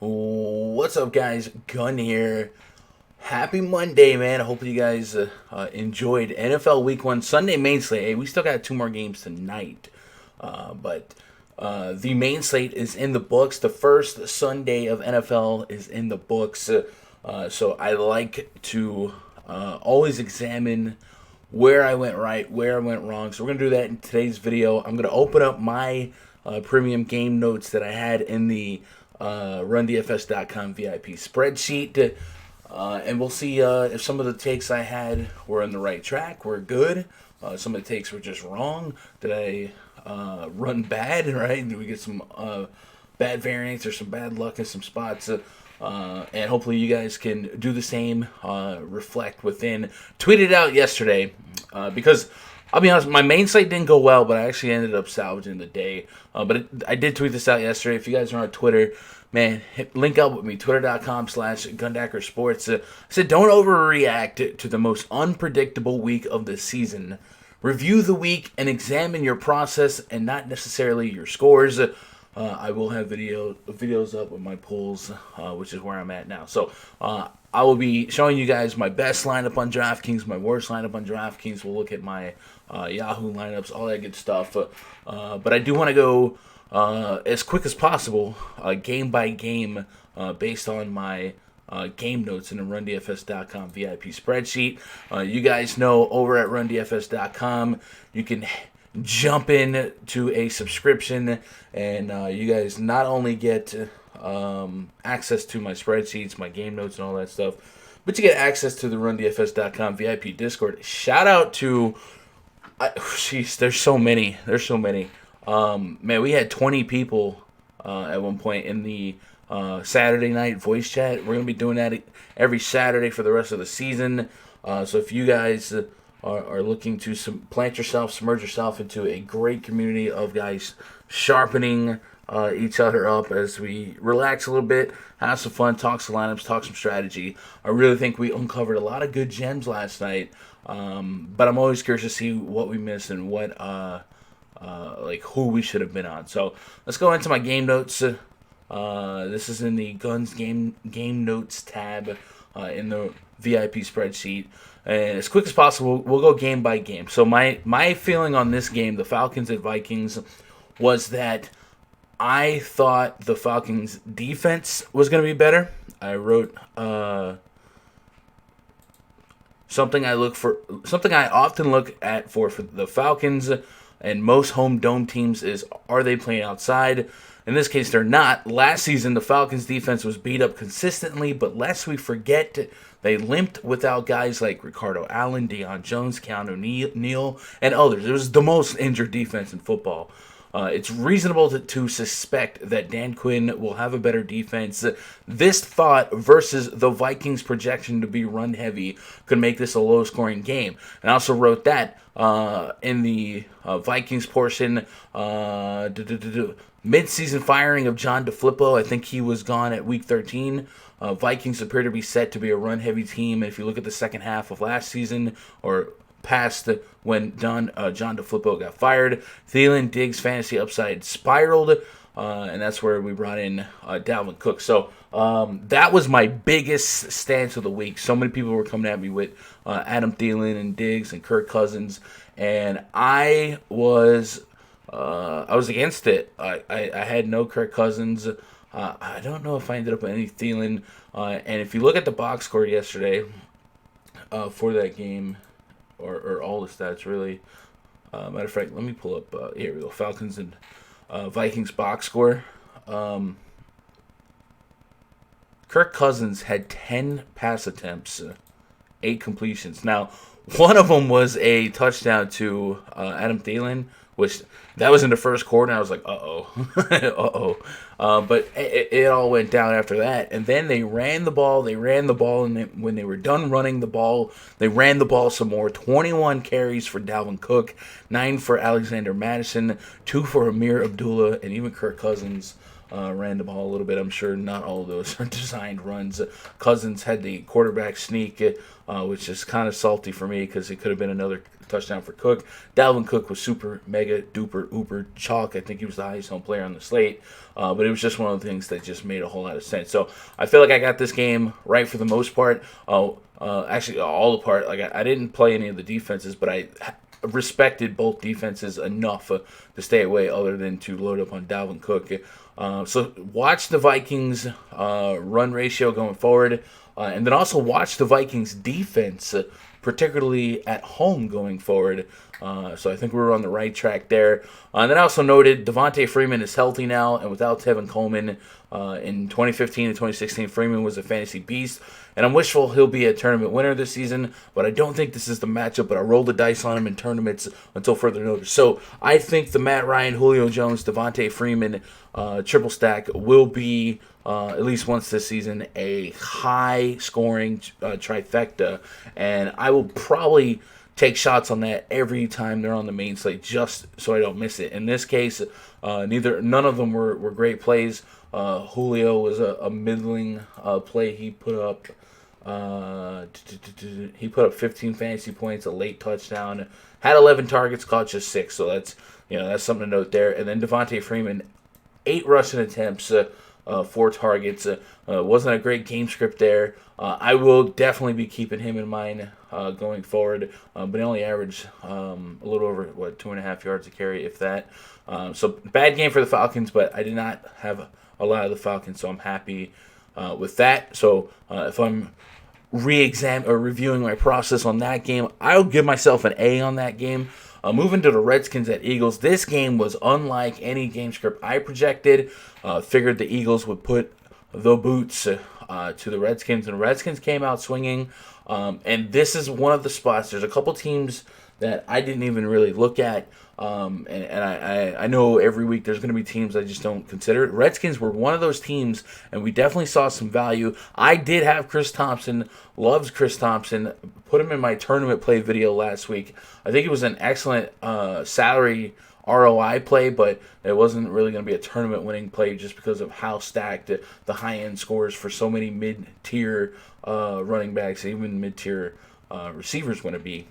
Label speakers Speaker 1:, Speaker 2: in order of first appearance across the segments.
Speaker 1: What's up, guys? Gun here. Happy Monday, man. I hope you guys enjoyed NFL Week 1 Sunday main slate. Hey, we still got 2 more games tonight, but the main slate is in the books. The first Sunday of NFL is in the books, so I like to always examine where I went right, where I went wrong. So we're going to do that in today's video. I'm going to open up my premium game notes that I had in the RunDFS.com VIP spreadsheet. And we'll see if some of the takes I had were on the right track, were good. Some of the takes were just wrong. Did I run bad, right? Did we get some bad variance or some bad luck in some spots? And hopefully you guys can do the same, reflect within. Tweeted out yesterday because I'll be honest, my main slate didn't go well, but I actually ended up salvaging the day. I did tweet this out yesterday. If you guys are on Twitter, man, link up with me, twitter.com/Gundackersports. I said, don't overreact to the most unpredictable week of the season. Review the week and examine your process and not necessarily your scores. I will have videos up with my polls, which is where I'm at now. So I will be showing you guys my best lineup on DraftKings, my worst lineup on DraftKings. We'll look at my Yahoo lineups, all that good stuff. But I do want to go as quick as possible, game by game, based on my game notes in the RunDFS.com VIP spreadsheet. You guys know over at RunDFS.com, you can jump in to a subscription, and you guys not only get access to my spreadsheets, my game notes, and all that stuff, but you get access to the RunDFS.com VIP Discord. Shout out to, there's so many. Man, we had 20 people at one point in the Saturday night voice chat. We're going to be doing that every Saturday for the rest of the season. So if you guys are looking to submerge yourself into a great community of guys sharpening each other up as we relax a little bit, have some fun, talk some lineups, talk some strategy. I really think we uncovered a lot of good gems last night, but I'm always curious to see what we missed and what who we should have been on. So let's go into my game notes. This is in the Guns game notes tab in the VIP spreadsheet. And as quick as possible, we'll go game by game. So my feeling on this game, the Falcons and Vikings, was that I thought the Falcons defense was going to be better. I wrote something I often look at for the Falcons and most home dome teams is, are they playing outside? In this case, they're not. Last season, the Falcons' defense was beat up consistently, but lest we forget, they limped without guys like Ricardo Allen, Deion Jones, Keanu Neal, and others. It was the most injured defense in football. It's reasonable to suspect that Dan Quinn will have a better defense. This thought versus the Vikings' projection to be run heavy could make this a low-scoring game. And I also wrote that in the Vikings portion. Mid-season firing of John DeFilippo. I think he was gone at week 13. Vikings appear to be set to be a run-heavy team. If you look at the second half of last season, or past when John DeFilippo got fired, Thielen, Diggs' fantasy upside spiraled, and that's where we brought in Dalvin Cook. So that was my biggest stance of the week. So many people were coming at me with Adam Thielen and Diggs and Kirk Cousins, and I was against it. I had no Kirk Cousins. I don't know if I ended up with any Thielen. And if you look at the box score yesterday for that game, or all the stats really. Matter of fact, let me pull up. Here we go. Falcons and Vikings box score. Kirk Cousins had 10 pass attempts, 8 completions. Now, one of them was a touchdown to Adam Thielen, which that was in the first quarter, and I was like, uh-oh. But it all went down after that. And then they ran the ball, and when they were done running the ball, they ran the ball some more. 21 carries for Dalvin Cook, 9 for Alexander Madison, 2 for Amir Abdullah, and even Kirk Cousins ran the ball a little bit. I'm sure not all of those are designed runs. Cousins had the quarterback sneak, which is kind of salty for me because it could have been another touchdown for Cook. Dalvin Cook was super, mega, duper, uber chalk. I think he was the highest home player on the slate. But it was just one of the things that just made a whole lot of sense. So I feel like I got this game right for the most part. Actually, all the part. Like I didn't play any of the defenses, but I respected both defenses enough to stay away other than to load up on Dalvin Cook. So watch the Vikings run ratio going forward, and then also watch the Vikings defense, particularly at home going forward. So I think we were on the right track there. And then I also noted Devontae Freeman is healthy now, and without Tevin Coleman in 2015 and 2016, Freeman was a fantasy beast. And I'm wishful he'll be a tournament winner this season, but I don't think this is the matchup, but I rolled the dice on him in tournaments until further notice. So I think the Matt Ryan, Julio Jones, Devontae Freeman triple stack will be, at least once this season, a high-scoring trifecta. And I will probably take shots on that every time they're on the main slate just so I don't miss it. In this case, none of them were great plays. Julio was a middling play. He put up 15 fantasy points, a late touchdown, had 11 targets, caught just 6. So that's something to note there. And then Devontae Freeman, 8 rushing attempts, 4 targets. Wasn't a great game script there. I will definitely be keeping him in mind going forward, but he only averaged a little over 2.5 yards a carry, if that. So bad game for the Falcons, but I did not have a lot of the Falcons, so I'm happy with that. So if I'm reviewing my process on that game, I'll give myself an A on that game. Moving to the Redskins at Eagles, this game was unlike any game script I projected. Figured the Eagles would put the boots to the Redskins, and the Redskins came out swinging. And this is one of the spots. There's a couple teams that I didn't even really look at. And I know every week there's going to be teams I just don't consider. Redskins were one of those teams, and we definitely saw some value. I did have Chris Thompson, loves Chris Thompson, put him in my tournament play video last week. I think it was an excellent salary ROI play, but it wasn't really going to be a tournament winning play just because of how stacked the high-end scores for so many mid-tier running backs, even mid-tier receivers going to be.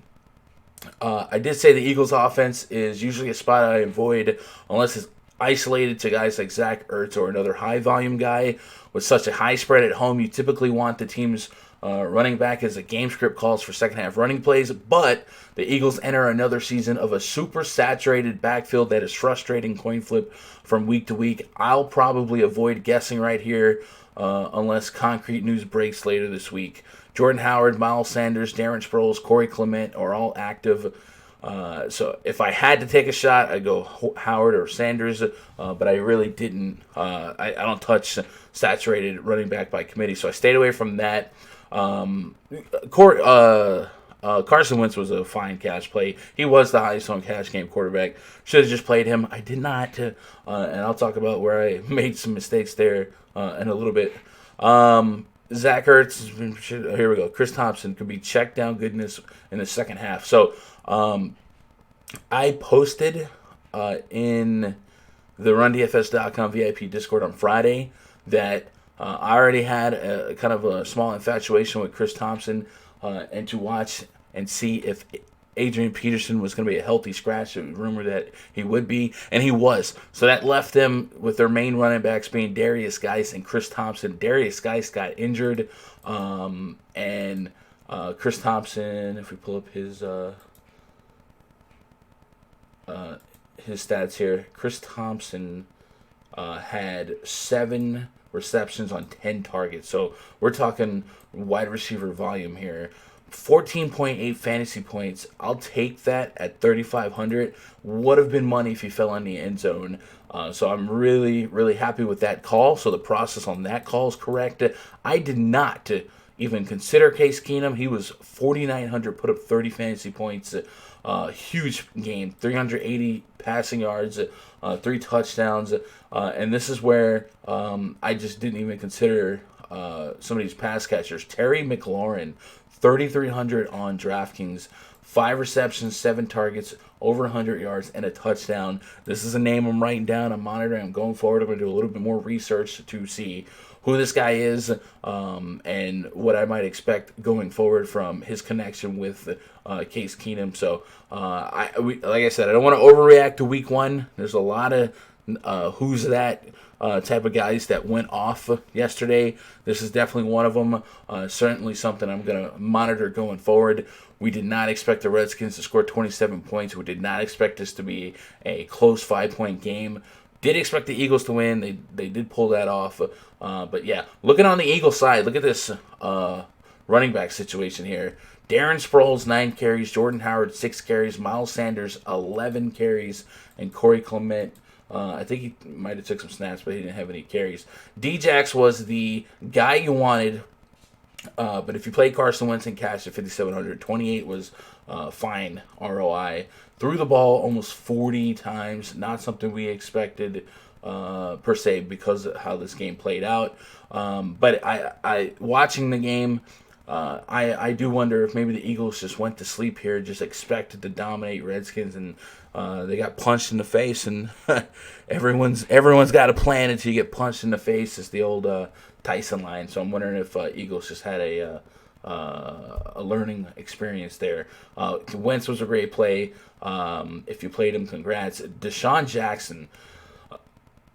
Speaker 1: I did say the Eagles' offense is usually a spot I avoid unless it's isolated to guys like Zach Ertz or another high-volume guy. With such a high spread at home, you typically want the team's running back as a game script calls for second-half running plays, but the Eagles enter another season of a super saturated backfield that is frustrating coin flip from week to week. I'll probably avoid guessing right here unless concrete news breaks later this week. Jordan Howard, Miles Sanders, Darren Sproles, Corey Clement are all active. So if I had to take a shot, I'd go Howard or Sanders, but I really didn't. I don't touch saturated running back by committee, so I stayed away from that. Carson Wentz was a fine cash play. He was the highest on cash game quarterback. Should have just played him. I did not, and I'll talk about where I made some mistakes there in a little bit. Zach Ertz, here we go. Chris Thompson could be checked down goodness in the second half. So I posted in the RunDFS.com VIP Discord on Friday that I already had a kind of a small infatuation with Chris Thompson and to watch and see if Adrian Peterson was going to be a healthy scratch. It was rumored that he would be, and he was. So that left them with their main running backs being Darius Geis and Chris Thompson. Darius Geis got injured, and Chris Thompson, if we pull up his stats here, Chris Thompson had 7 receptions on 10 targets. So we're talking wide receiver volume here. 14.8 fantasy points. I'll take that at 3,500. Would have been money if he fell in the end zone. So I'm really, really happy with that call. So the process on that call is correct. I did not even consider Case Keenum. He was 4,900, put up 30 fantasy points. Huge game, 380 passing yards, 3 touchdowns. And this is where I just didn't even consider some of these pass catchers. Terry McLaurin, 3,300 on DraftKings, 5 receptions, 7 targets, over 100 yards, and a touchdown. This is a name I'm writing down. I'm monitoring. I'm going forward. I'm going to do a little bit more research to see who this guy is, and what I might expect going forward from his connection with Case Keenum. So, like I said, I don't want to overreact to week one. There's a lot of who's that type of guys that went off yesterday. This is definitely one of them. Certainly something I'm going to monitor going forward. We did not expect the Redskins to score 27 points. We did not expect this to be a close 5-point game. Did expect the Eagles to win. They did pull that off. But yeah, looking on the Eagles side, look at this running back situation here. Darren Sproles, 9 carries. Jordan Howard, 6 carries. Miles Sanders, 11 carries. And Corey Clement, I think he might have took some snaps, but he didn't have any carries. Djax was the guy you wanted. But if you played Carson Wentz and cashed at 5,700, 28 was fine ROI. Threw the ball almost 40 times. Not something we expected per se because of how this game played out. But I watching the game, I do wonder if maybe the Eagles just went to sleep here, just expected to dominate Redskins, and they got punched in the face. And everyone's got a plan until you get punched in the face. It's the old Tyson line. So I'm wondering if Eagles just had a learning experience there. Wentz was a great play. If you played him, congrats. Deshaun Jackson.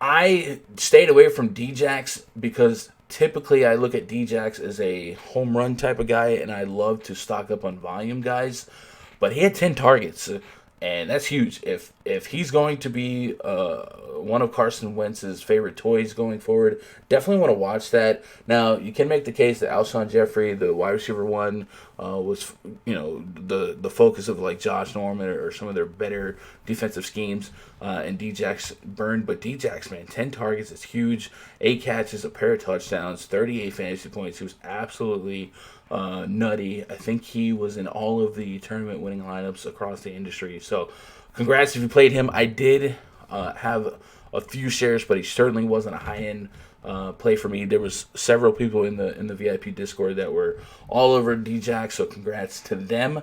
Speaker 1: I stayed away from Djax because typically I look at Djax as a home run type of guy, and I love to stock up on volume guys. But he had 10 targets, and that's huge. If he's going to be one of Carson Wentz's favorite toys going forward, definitely want to watch that. Now, you can make the case that Alshon Jeffrey, the wide receiver one, was the focus of like Josh Norman or some of their better defensive schemes, and Djax burned. But Djax, man, 10 targets is huge. 8 catches, a pair of touchdowns, 38 fantasy points. He was absolutely nutty. I think he was in all of the tournament winning lineups across the industry. So congrats if you played him. I did have a few shares, but he certainly wasn't a high-end play for me. There was several people in the VIP Discord that were all over Djax, so congrats to them.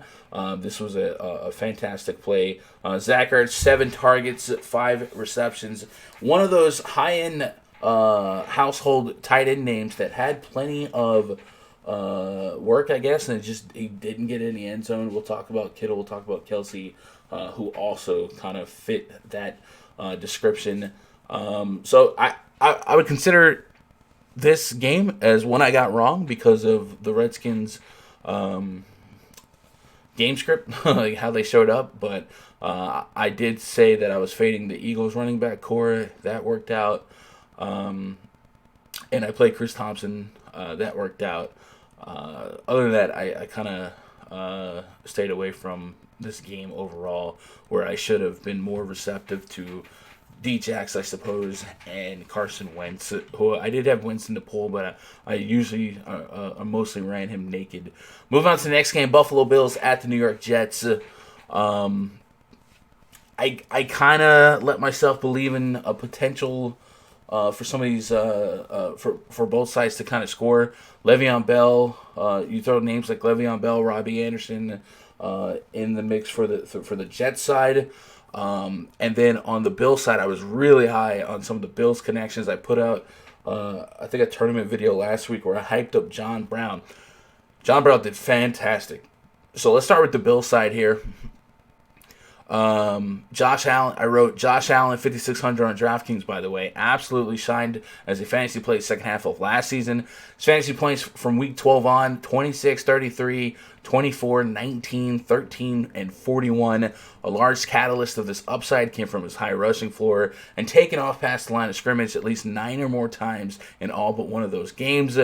Speaker 1: This was a fantastic play. Zach Ertz, 7 targets, 5 receptions. One of those high-end household tight end names that had plenty of work, I guess, and he didn't get in the end zone. We'll talk about Kittle. We'll talk about Kelsey, who also kind of fit that description. So I would consider this game as one I got wrong because of the Redskins game script, like how they showed up. But I did say that I was fading the Eagles running back core. That worked out. And I played Chris Thompson. That worked out. Other than that, I kind of stayed away from this game overall, where I should have been more receptive to Djax, I suppose, and Carson Wentz, who I did have Wentz in the pool, but I usually mostly ran him naked. Moving on to the next game, Buffalo Bills at the New York Jets. I kind of let myself believe in a potential for some of these for both sides to kind of score. Le'Veon Bell, you throw names like Le'Veon Bell, Robbie Anderson in the mix for the Jets side. And then on the Bills side, I was really high on some of the Bills connections. I put out, I think, a tournament video last week where I hyped up John Brown. John Brown did fantastic. So let's start with the Bills side here. Josh Allen, I wrote Josh Allen 5,600 on DraftKings, by the way. Absolutely shined as a fantasy play second half of last season. His fantasy points from week 12 on, 26, 33, 24, 19, 13, and 41. A large catalyst of this upside came from his high rushing floor and taking off past the line of scrimmage at least 9 or more times in all but one of those games.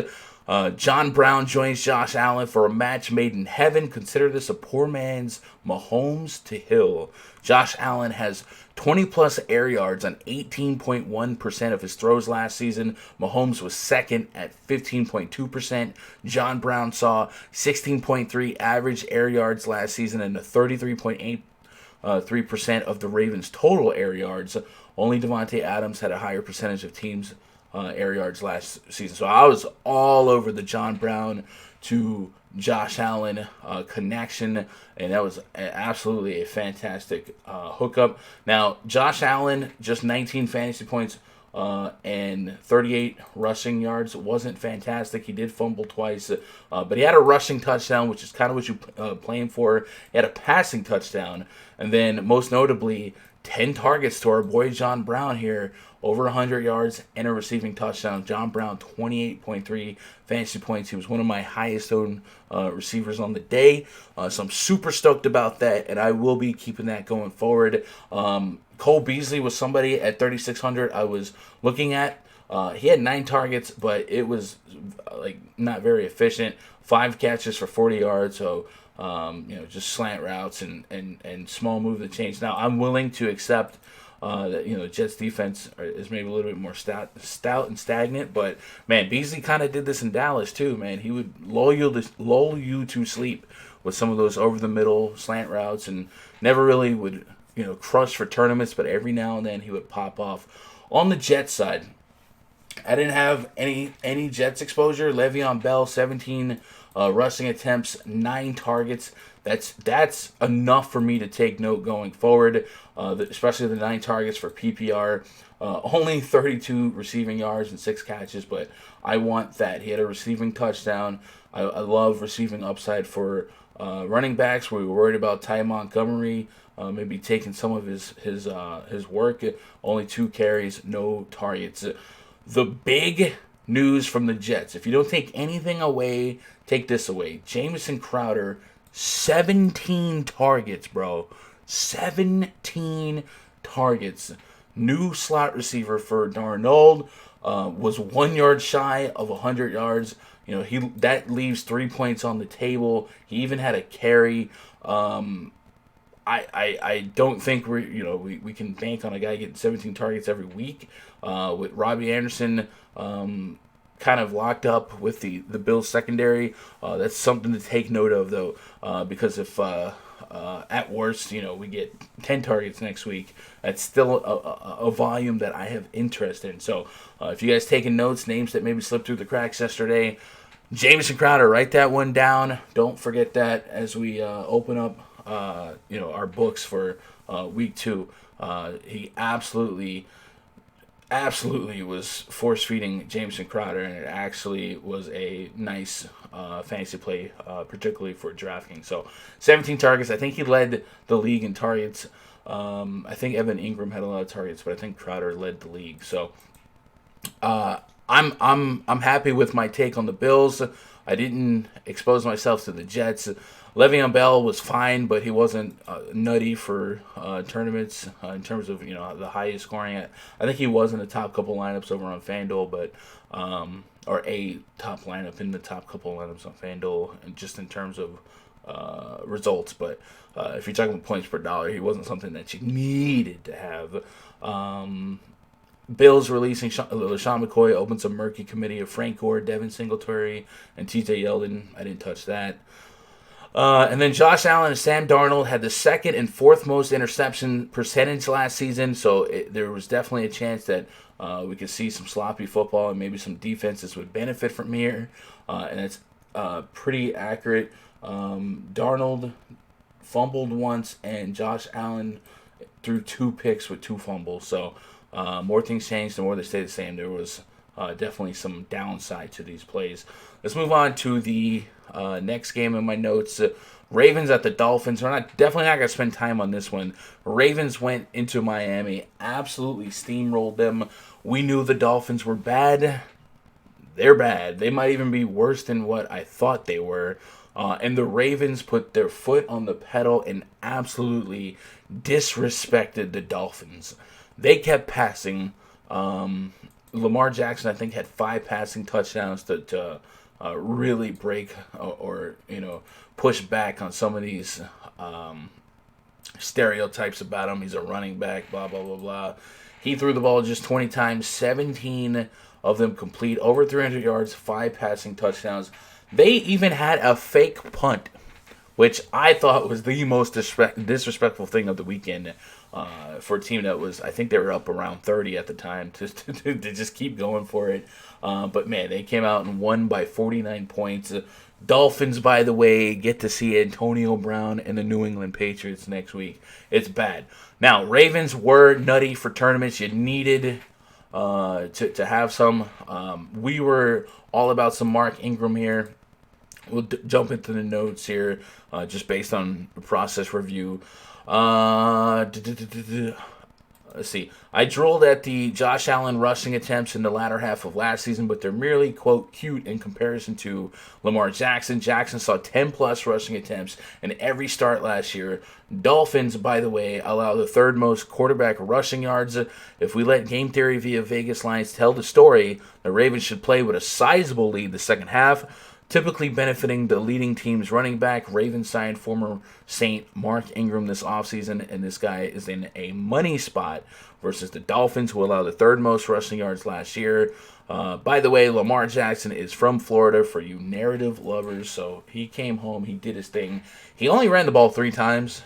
Speaker 1: John Brown joins Josh Allen for a match made in heaven. Consider this a poor man's Mahomes to Hill. Josh Allen has 20-plus air yards on 18.1% of his throws last season. Mahomes was second at 15.2%. John Brown saw 16.3 average air yards last season and a 33.8% of the Ravens' total air yards. Only Devontae Adams had a higher percentage of teams air yards last season. So I was all over the John Brown to Josh Allen connection, and that was absolutely a fantastic hookup. Now, Josh Allen, just 19 fantasy points and 38 rushing yards. Wasn't fantastic. He did fumble twice, but he had a rushing touchdown, which is kind of what you're playing for. He had a passing touchdown, and then most notably, 10 targets to our boy John Brown here, over 100 yards and a receiving touchdown. John Brown, 28.3 fantasy points. He was one of my highest owned receivers on the day. So I'm super stoked about that, and I will be keeping that going forward. Cole Beasley was somebody at 3,600 I was looking at. He had 9 targets, but it was not very efficient. 5 catches for 40 yards, so just slant routes and small move that change. Now, I'm willing to accept that the Jets defense is maybe a little bit more stout and stagnant, but man, Beasley kind of did this in Dallas too. Man, he would lull you to sleep with some of those over the middle slant routes, and never really would crush for tournaments, but every now and then he would pop off. On the Jets side, I didn't have any Jets exposure. Le'Veon Bell, 17 rushing attempts, 9 targets. That's enough for me to take note going forward, especially the 9 targets for PPR. Only 32 receiving yards and 6 catches, but I want that. He had a receiving touchdown. I love receiving upside for running backs. We were worried about Ty Montgomery maybe taking some of his work. Only 2 carries, no targets. The big news from the Jets, if you don't take anything away, take this away. Jamison Crowder, 17 targets, bro. 17 targets. New slot receiver for Darnold. Was 1 yard shy of 100 yards. That leaves 3 points on the table. He even had a carry. I don't think we can bank on a guy getting 17 targets every week. With Robbie Anderson kind of locked up with the Bills secondary, that's something to take note of though, because if at worst we get 10 targets next week, that's still a volume that I have interest in. So if you guys taking notes, names that maybe slipped through the cracks yesterday, Jamison Crowder, write that one down. Don't forget that as we open up our books for week 2. He absolutely was force feeding Jamison Crowder, and it actually was a nice fantasy play, particularly for DraftKings. So 17 targets. I think he led the league in targets. I think Evan Ingram had a lot of targets, but I think Crowder led the league. So I'm happy with my take on the Bills. I didn't expose myself to the Jets. Le'Veon Bell was fine, but he wasn't nutty for tournaments in terms of the highest scoring. I think he was in the top couple lineups over on FanDuel, but or a top lineup in the top couple lineups on FanDuel, and just in terms of results. But if you're talking points per dollar, he wasn't something that you needed to have. Bills releasing LaShawn McCoy opens a murky committee of Frank Gore, Devin Singletary, and TJ Yeldon. I didn't touch that. And then Josh Allen and Sam Darnold had the second and fourth most interception percentage last season, so there was definitely a chance that we could see some sloppy football and maybe some defenses would benefit from here. And it's pretty accurate. Darnold fumbled once, and Josh Allen threw 2 picks with 2 fumbles. So more things changed, the more they stayed the same. There was definitely some downside to these plays. Let's move on to the next game in my notes. Ravens at the Dolphins. We're definitely not going to spend time on this one. Ravens went into Miami, absolutely steamrolled them. We knew the Dolphins were bad. They're bad. They might even be worse than what I thought they were. And the Ravens put their foot on the pedal and absolutely disrespected the Dolphins. They kept passing. Lamar Jackson, I think, had 5 passing touchdowns to really break or push back on some of these stereotypes about him. He's a running back, blah, blah, blah, blah. He threw the ball just 20 times, 17 of them complete, over 300 yards, 5 passing touchdowns. They even had a fake punt which I thought was the most disrespectful thing of the weekend for a team that was, I think they were up around 30 at the time, to just keep going for it. But man, they came out and won by 49 points. Dolphins, by the way, get to see Antonio Brown and the New England Patriots next week. It's bad. Now, Ravens were nutty for tournaments. You needed to have some. We were all about some Mark Ingram here. We'll jump into the notes here, just based on the process review. Let's see. I drooled at the Josh Allen rushing attempts in the latter half of last season, but they're merely, quote, cute in comparison to Lamar Jackson. Jackson saw 10-plus rushing attempts in every start last year. Dolphins, by the way, allow the third most quarterback rushing yards. If we let game theory via Vegas lines tell the story, the Ravens should play with a sizable lead the second half, typically benefiting the leading team's running back. Ravens signed former Saint Mark Ingram this offseason, and this guy is in a money spot versus the Dolphins, who allowed the third most rushing yards last year. By the way, Lamar Jackson is from Florida, for you narrative lovers, so he came home, he did his thing. He only ran the ball 3 times.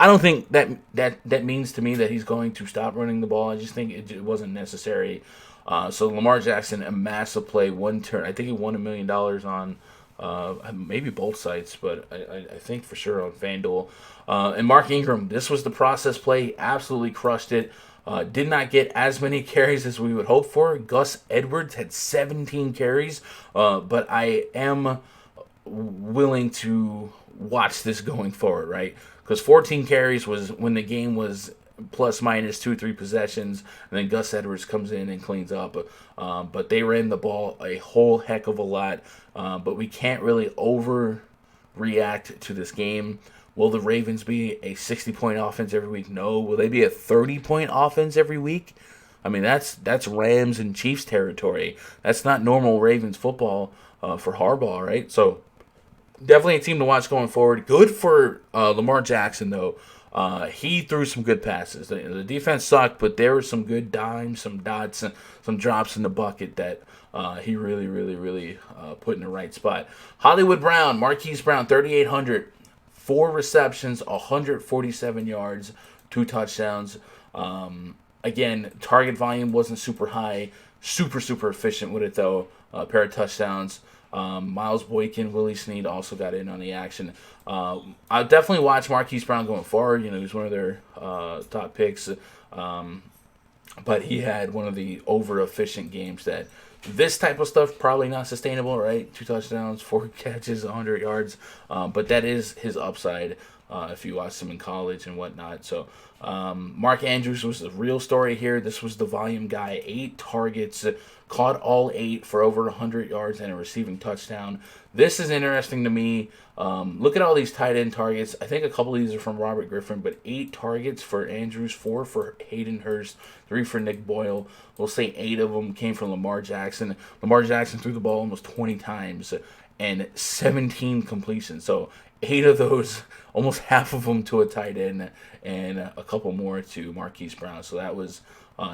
Speaker 1: I don't think that means to me that he's going to stop running the ball. I just think it wasn't necessary. So Lamar Jackson, a massive play, one turn. I think he won $1 million on maybe both sites, but I think for sure on FanDuel. And Mark Ingram, this was the process play. He absolutely crushed it. Did not get as many carries as we would hope for. Gus Edwards had 17 carries, but I am willing to watch this going forward, right? Because 14 carries was when the game was plus minus 2-3 possessions, and then Gus Edwards comes in and cleans up. But they ran the ball a whole heck of a lot. But we can't really overreact to this game. Will the Ravens be a 60-point offense every week? No. Will they be a 30-point offense every week? I mean, that's Rams and Chiefs territory. That's not normal Ravens football for Harbaugh, right? So definitely a team to watch going forward. Good for Lamar Jackson, though. He threw some good passes. The defense sucked, but there were some good dimes, some dots, and some drops in the bucket that he really put in the right spot. Hollywood Brown, Marquise Brown, 3,800, 4 receptions, 147 yards, 2 touchdowns. Again, target volume wasn't super high. Super efficient with it, though. A pair of touchdowns. Miles Boykin, Willie Snead also got in on the action. I'll definitely watch Marquise Brown going forward. You know, he's one of their top picks. But he had one of the over-efficient games that this type of stuff probably not sustainable, right? 2 touchdowns, 4 catches, 100 yards. But that is his upside if you watch him in college and whatnot. So Mark Andrews was the real story here. This was the volume guy. 8 targets, caught all 8 for over 100 yards and a receiving touchdown. This is interesting to me. Look at all these tight end targets. I think a couple of these are from Robert Griffin, but 8 targets for Andrews, 4 for Hayden Hurst, 3 for Nick Boyle. We'll say 8 of them came from Lamar Jackson. Lamar Jackson threw the ball almost 20 times and 17 completions. So 8 of those, almost half of them to a tight end, and a couple more to Marquise Brown. So that was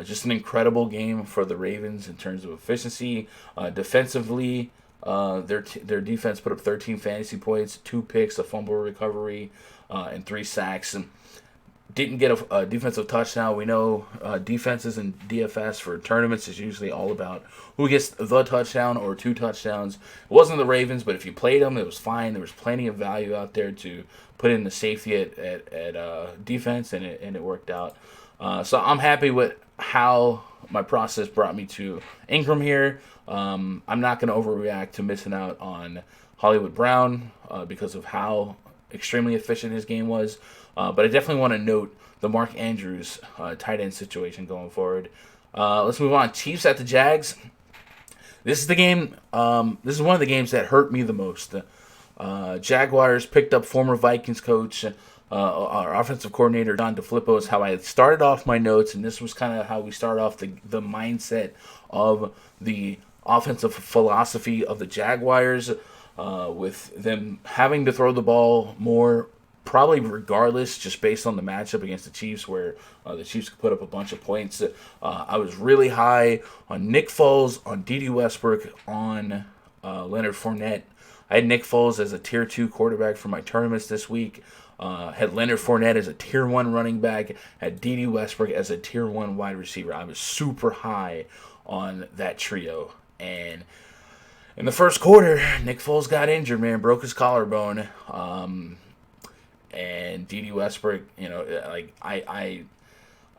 Speaker 1: just an incredible game for the Ravens in terms of efficiency. Defensively, their defense put up 13 fantasy points, 2 picks, a fumble recovery, and 3 sacks. And didn't get a defensive touchdown. We know defenses in DFS for tournaments is usually all about who gets the touchdown or 2 touchdowns. It wasn't the Ravens, but if you played them, it was fine. There was plenty of value out there to put in the safety at defense, and it worked out. So I'm happy with how my process brought me to Ingram here. I'm not going to overreact to missing out on Hollywood Brown because of how extremely efficient his game was. But I definitely want to note the Mark Andrews tight end situation going forward. Let's move on. Chiefs at the Jags. This is the game. This is one of the games that hurt me the most. Jaguars picked up former Vikings coach, our offensive coordinator, Don DeFilippo, is how I started off my notes, and this was kind of how we start off the mindset of the offensive philosophy of the Jaguars, with them having to throw the ball more, probably regardless, just based on the matchup against the Chiefs, where the Chiefs could put up a bunch of points. I was really high on Nick Foles, on Dede Westbrook, on Leonard Fournette. I had Nick Foles as a tier 2 quarterback for my tournaments this week. Had Leonard Fournette as a tier 1 running back. Had D.D. Westbrook as a tier 1 wide receiver. I was super high on that trio. And in the first quarter, Nick Foles got injured, man. Broke his collarbone. And D.D. Westbrook, I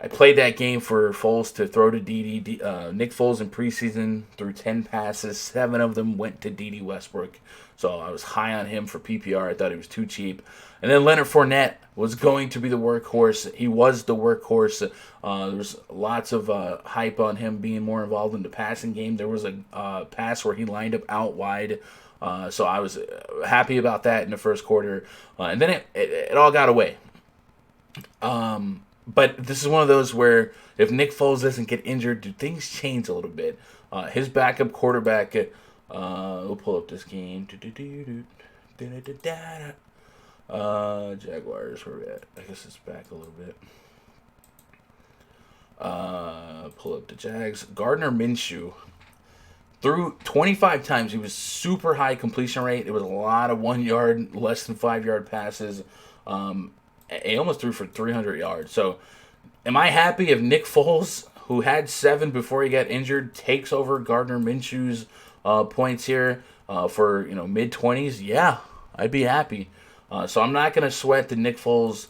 Speaker 1: played that game for Foles to throw to D.D. Nick Foles in preseason threw 10 passes. 7 of them went to D.D. Westbrook. So I was high on him for PPR. I thought he was too cheap. And then Leonard Fournette was going to be the workhorse. He was the workhorse. There was lots of hype on him being more involved in the passing game. There was a pass where he lined up out wide. So I was happy about that in the first quarter. And then it all got away. But this is one of those where if Nick Foles doesn't get injured, do things change a little bit? His backup quarterback, we'll pull up this game. Jaguars, where we at? I guess it's back a little bit. Pull up the Jags. Gardner Minshew threw 25 times. He was super high completion rate. It was a lot of 1 yard, less than 5 yard passes. He almost threw for 300 yards. So, am I happy if Nick Foles, who had 7 before he got injured, takes over Gardner Minshew's points here for mid-20s? Yeah, I'd be happy. So I'm not going to sweat the Nick Foles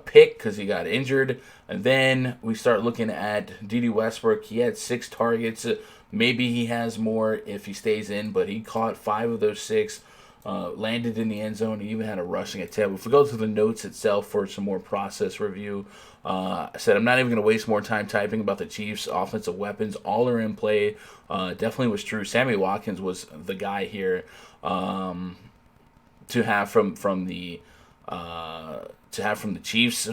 Speaker 1: pick because he got injured. And then we start looking at D.D. Westbrook. He had 6 targets. Maybe he has more if he stays in, but he caught 5 of those 6. Landed in the end zone. He even had a rushing attempt. If we go to the notes itself for some more process review, I said I'm not even going to waste more time typing about the Chiefs' offensive weapons. All are in play. Definitely was true. Sammy Watkins was the guy here to have from the Chiefs.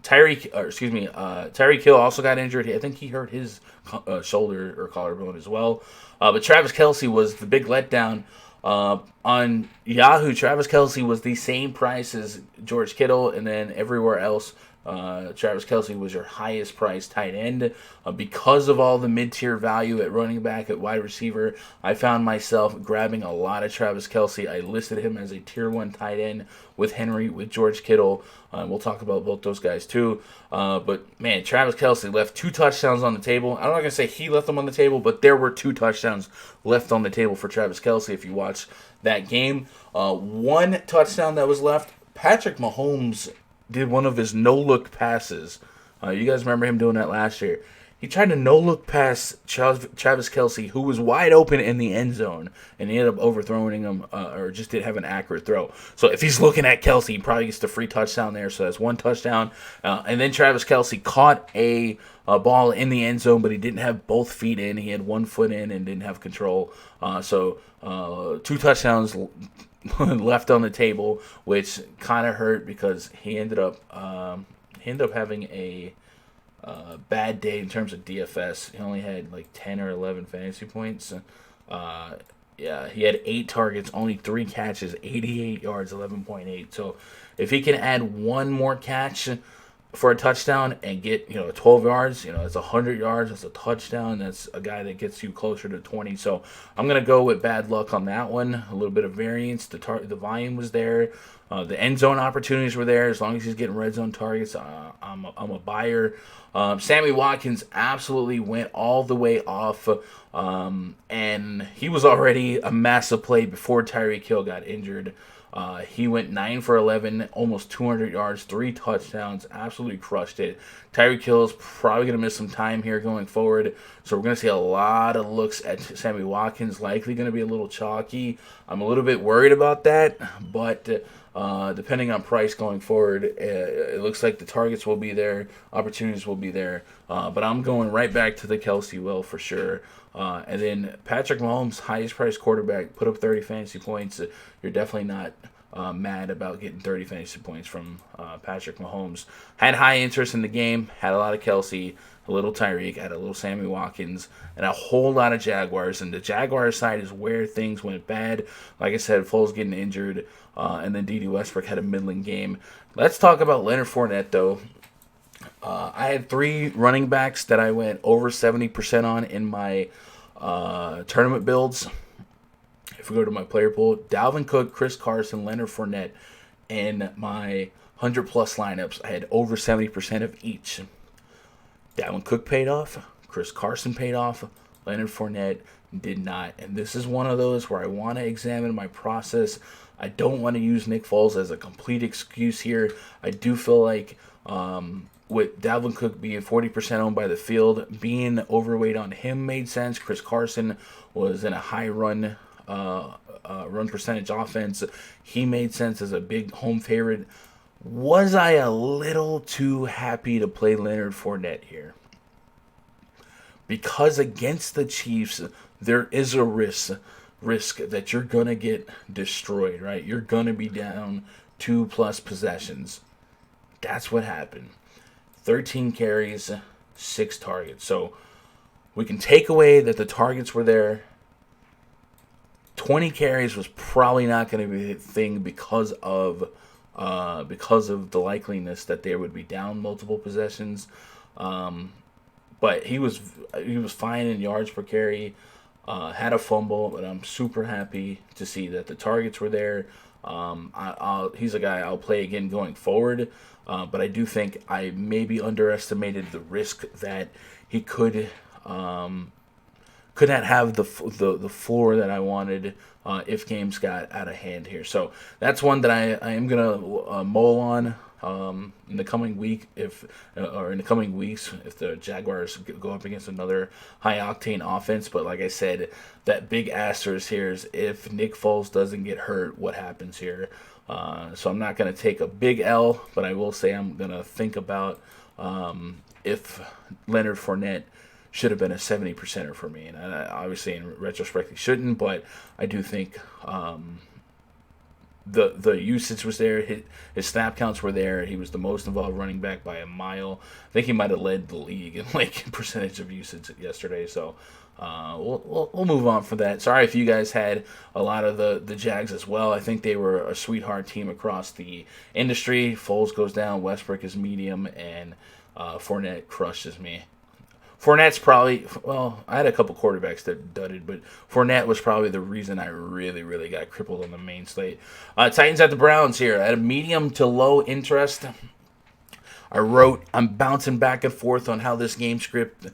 Speaker 1: Tyreek Hill also got injured. I think he hurt his shoulder or collarbone as well. But Travis Kelce was the big letdown. On Yahoo, Travis Kelce was the same price as George Kittle, and then everywhere else, Travis Kelce was your highest priced tight end. Because of all the mid-tier value at running back, at wide receiver, I found myself grabbing a lot of Travis Kelce. I listed him as a tier 1 tight end with Henry, with George Kittle. We'll talk about both those guys too. But, man, Travis Kelce left 2 touchdowns on the table. I'm not going to say he left them on the table, but there were 2 touchdowns left on the table for Travis Kelce if you watch that game. 1 touchdown that was left, Patrick Mahomes did one of his no-look passes. You guys remember him doing that last year. He tried to no-look pass Travis Kelce, who was wide open in the end zone, and he ended up overthrowing him, or just didn't have an accurate throw. So if he's looking at Kelce, he probably gets the free touchdown there. So that's 1 touchdown. And then Travis Kelce caught a ball in the end zone, but he didn't have both feet in. He had 1 foot in and didn't have control. So 2 touchdowns left on the table, which kind of hurt because he ended up having a bad day in terms of DFS. He only had like 10 or 11 fantasy points. He had 8 targets, only 3 catches, 88 yards, 11.8. So if he can add 1 more catch for a touchdown and get 12 yards, that's 100 yards, that's a touchdown, that's a guy that gets you closer to 20. So I'm gonna go with bad luck on that one. A little bit of variance. The volume was there. The end zone opportunities were there. As long as he's getting red zone targets, I'm a buyer. Sammy Watkins absolutely went all the way off, and he was already a massive play before Tyreek Hill got injured. He went 9 for 11, almost 200 yards, 3 touchdowns, absolutely crushed it. Tyreek Hill is probably going to miss some time here going forward, so we're going to see a lot of looks at Sammy Watkins, likely going to be a little chalky. I'm a little bit worried about that, but depending on price going forward, it looks like the targets will be there, opportunities will be there, but I'm going right back to the Kelce will for sure. And then Patrick Mahomes, highest priced quarterback, put up 30 fantasy points. You're definitely not mad about getting 30 fantasy points from Patrick Mahomes. Had high interest in the game, had a lot of Kelce, a little Tyreek, had a little Sammy Watkins, and a whole lot of Jaguars. And the Jaguars side is where things went bad. Like I said, Foles getting injured, and then D.D. Westbrook had a middling game. Let's talk about Leonard Fournette, though. I had 3 running backs that I went over 70% on in my tournament builds. if we go to my player pool, Dalvin Cook, Chris Carson, Leonard Fournette, and my 100-plus lineups, I had over 70% of each. Dalvin Cook paid off. Chris Carson paid off. Leonard Fournette did not. And this is one of those where I want to examine my process. I don't want to use Nick Foles as a complete excuse here. I do feel like with Dalvin Cook being 40% owned by the field, being overweight on him made sense. Chris Carson was in a high run percentage offense. He made sense as a big home favorite. Was I a little too happy to play Leonard Fournette here? Because against the Chiefs, there is a risk that you're going to get destroyed, right? You're going to be down 2+ possessions. That's what happened. 13 carries, 6 targets. So we can take away that the targets were there. 20 carries was probably not going to be a thing because of the likeliness that they would be down multiple possessions. But he was fine in yards per carry. Had a fumble, but I'm super happy to see that the targets were there. He's a guy I'll play again going forward. But I do think I maybe underestimated the risk that he could not have the floor that I wanted if games got out of hand here. So that's one that I am gonna mull on in the coming week or in the coming weeks if the Jaguars go up against another high octane offense. But like I said, that big asterisk here is if Nick Foles doesn't get hurt, what happens here? So I'm not gonna take a big L, but I will say I'm gonna think about if Leonard Fournette should have been a 70%er for me. And obviously, in retrospect, he shouldn't, but I do think the usage was there. His snap counts were there. He was the most involved running back by a mile. I think he might have led the league in percentage of usage yesterday. So we'll move on from that. Sorry if you guys had a lot of the Jags as well. I think they were a sweetheart team across the industry. Foles goes down. Westbrook is medium, and Fournette crushes me. Fournette's probably, I had a couple quarterbacks that dudded, but Fournette was probably the reason I really, really got crippled on the main slate. Titans at the Browns here. At a medium to low interest, I wrote, I'm bouncing back and forth on how this game scripts.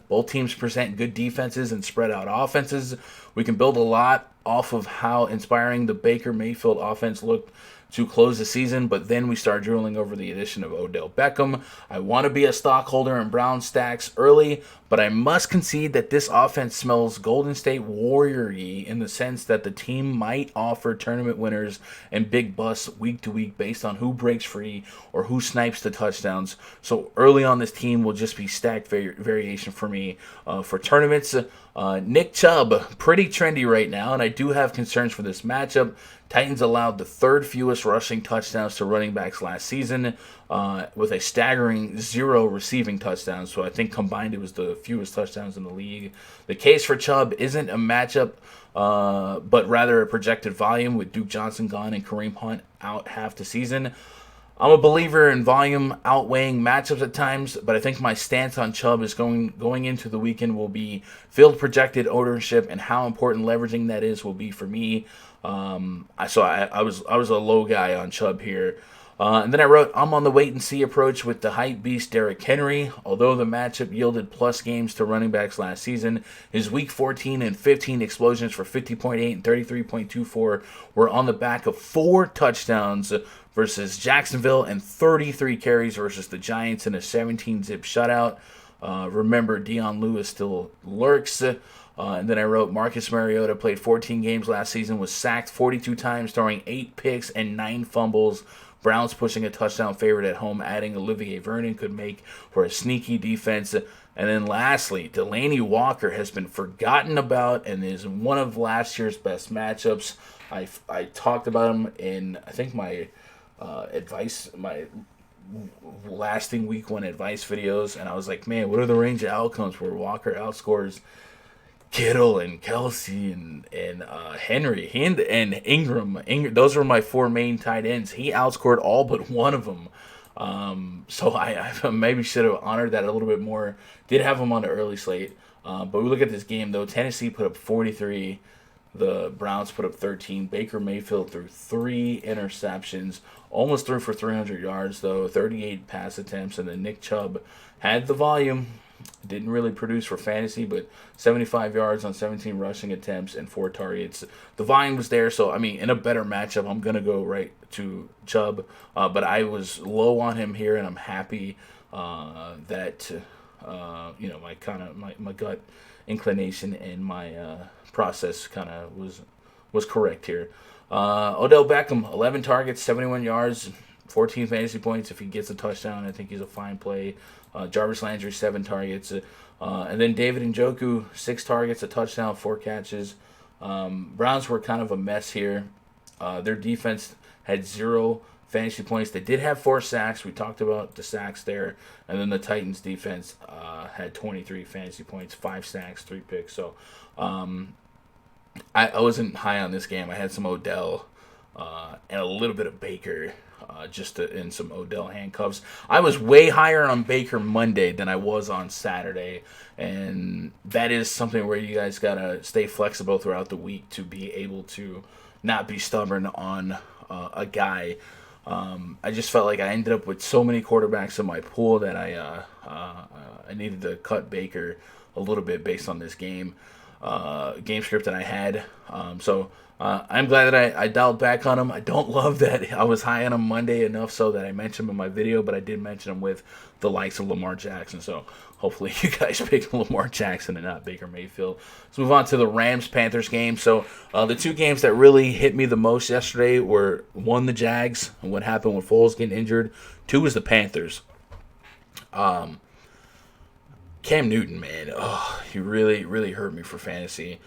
Speaker 1: Both teams present good defenses and spread out offenses. We can build a lot off of how inspiring the Baker Mayfield offense looked to close the season, but then we start drooling over the addition of Odell Beckham. I want to be a stockholder in Brown stacks early, but I must concede that this offense smells Golden State Warrior-y in the sense that the team might offer tournament winners and big busts week to week based on who breaks free or who snipes the touchdowns. So early on, this team will just be stacked variation for me for tournaments. Nick Chubb, pretty trendy right now, and I do have concerns for this matchup. Titans allowed the third fewest rushing touchdowns to running backs last season with a staggering 0 receiving touchdowns. So I think combined it was the fewest touchdowns in the league. The case for Chubb isn't a matchup, but rather a projected volume with Duke Johnson gone and Kareem Hunt out half the season. I'm a believer in volume outweighing matchups at times, but I think my stance on Chubb is going into the weekend will be field projected ownership and how important leveraging that is will be for me. I was a low guy on Chubb here. And then I wrote, I'm on the wait-and-see approach with the hype beast Derrick Henry. Although the matchup yielded plus games to running backs last season, his Week 14 and 15 explosions for 50.8 and 33.24 were on the back of 4 touchdowns versus Jacksonville and 33 carries versus the Giants in a 17-zip shutout. Remember, Dion Lewis still lurks. And then I wrote, Marcus Mariota played 14 games last season, was sacked 42 times, throwing 8 picks and 9 fumbles. Browns pushing a touchdown favorite at home, adding Olivier Vernon could make for a sneaky defense. And then lastly, Delaney Walker has been forgotten about and is one of last year's best matchups. I talked about him in, I think, my my lasting week 1 advice videos, and I was like, man, what are the range of outcomes where Walker outscores Kittle and Kelsey and Henry and Ingram. Those were my 4 main tight ends. He outscored all but one of them. So I maybe should have honored that a little bit more. Did have him on the early slate. But we look at this game, though. Tennessee put up 43. The Browns put up 13. Baker Mayfield threw 3 interceptions. Almost threw for 300 yards, though. 38 pass attempts. And then Nick Chubb had the volume. Didn't really produce for fantasy, but 75 yards on 17 rushing attempts and 4 targets. The volume was there, so, I mean, in a better matchup, I'm going to go right to Chubb. But I was low on him here, and I'm happy that, my gut inclination and my process kind of was correct here. Odell Beckham, 11 targets, 71 yards, 14 fantasy points. If he gets a touchdown, I think he's a fine play. Jarvis Landry, 7 targets. And then David Njoku, 6 targets, a touchdown, 4 catches. Browns were kind of a mess here. Their defense had 0 fantasy points. They did have 4 sacks. We talked about the sacks there. And then the Titans defense had 23 fantasy points, 5 sacks, 3 picks. So I wasn't high on this game. I had some Odell and a little bit of Baker in some Odell handcuffs. I was way higher on Baker Monday than I was on Saturday. And that is something where you guys got to stay flexible throughout the week to be able to not be stubborn on a guy. I just felt like I ended up with so many quarterbacks in my pool that I needed to cut Baker a little bit based on this game script that I had. I'm glad that I dialed back on him. I don't love that I was high on him Monday enough so that I mentioned him in my video, but I did mention him with the likes of Lamar Jackson. So hopefully you guys picked Lamar Jackson and not Baker Mayfield. Let's move on to the Rams-Panthers game. So the 2 games that really hit me the most yesterday were, 1, the Jags and what happened with Foles getting injured. 2 was the Panthers. Cam Newton, man, he really, really hurt me for fantasy.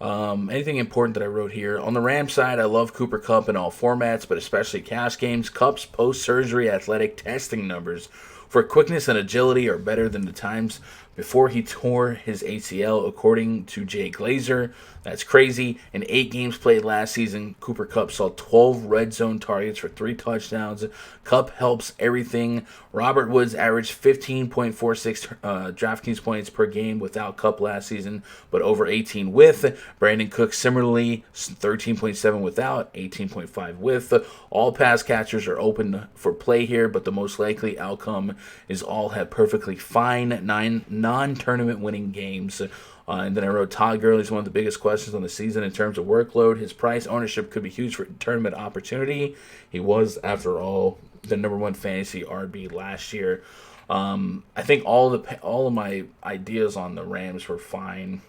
Speaker 1: Anything important that I wrote here? On the Rams side, I love Cooper Kupp in all formats, but especially cash games. Kupp's post-surgery athletic testing numbers for quickness and agility are better than the times before he tore his ACL, according to Jay Glazer. That's crazy. In 8 games played last season, Cooper Kupp saw 12 red zone targets for 3 touchdowns. Kupp helps everything. Robert Woods averaged 15.46 DraftKings points per game without Kupp last season, but over 18 with. Brandon Cooks similarly 13.7 without, 18.5 with. All pass catchers are open for play here, but the most likely outcome is all have perfectly fine 9 non-tournament winning games. And then I wrote, Todd Gurley is one of the biggest questions on the season in terms of workload. His price ownership could be huge for tournament opportunity. He was, after all, the number 1 fantasy RB last year. I think all of my ideas on the Rams were fine.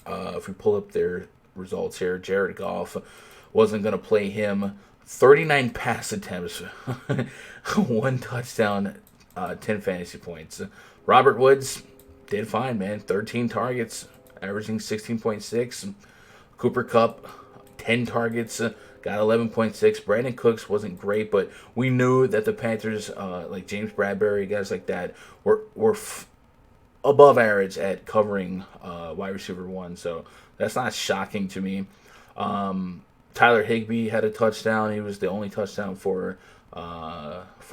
Speaker 1: If we pull up their results here, Jared Goff wasn't going to play him. 39 pass attempts, 1 touchdown, 10 fantasy points. Robert Woods did fine, man. 13 targets, averaging 16.6. Cooper Kupp, 10 targets, got 11.6. Brandon Cooks wasn't great, but we knew that the Panthers, like James Bradbury, guys like that, were above average at covering wide receiver 1. So that's not shocking to me. Tyler Higbee had a touchdown. He was the only touchdown for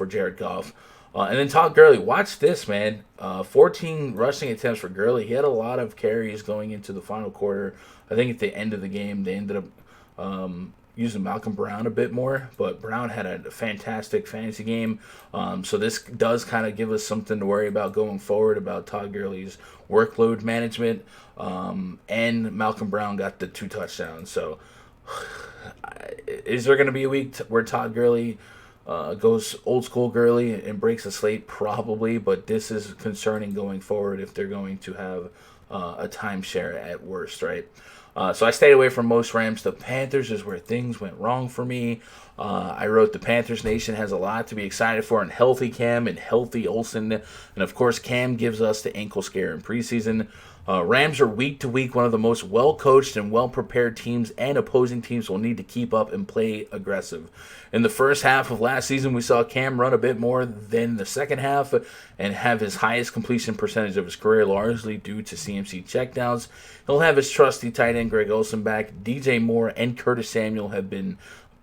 Speaker 1: Jared Goff. And then Todd Gurley, watch this, man. 14 rushing attempts for Gurley. He had a lot of carries going into the final quarter. I think at the end of the game, they ended up using Malcolm Brown a bit more. But Brown had a fantastic fantasy game. So this does kind of give us something to worry about going forward about Todd Gurley's workload management. And Malcolm Brown got the 2 touchdowns. So is there going to be a week where Todd Gurley goes old school Gurley and breaks the slate? Probably, but this is concerning going forward if they're going to have a timeshare at worst, right? So I stayed away from most Rams. The Panthers is where things went wrong for me. I wrote the Panthers Nation has a lot to be excited for in healthy Cam and healthy Olsen. And of course, Cam gives us the ankle scare in preseason. Rams are week to week one of the most well-coached and well-prepared teams, and opposing teams will need to keep up and play aggressive. In the first half of last season, we saw Cam run a bit more than the second half and have his highest completion percentage of his career, largely due to CMC checkdowns. He'll have his trusty tight end Greg Olsen back. DJ Moore and Curtis Samuel have been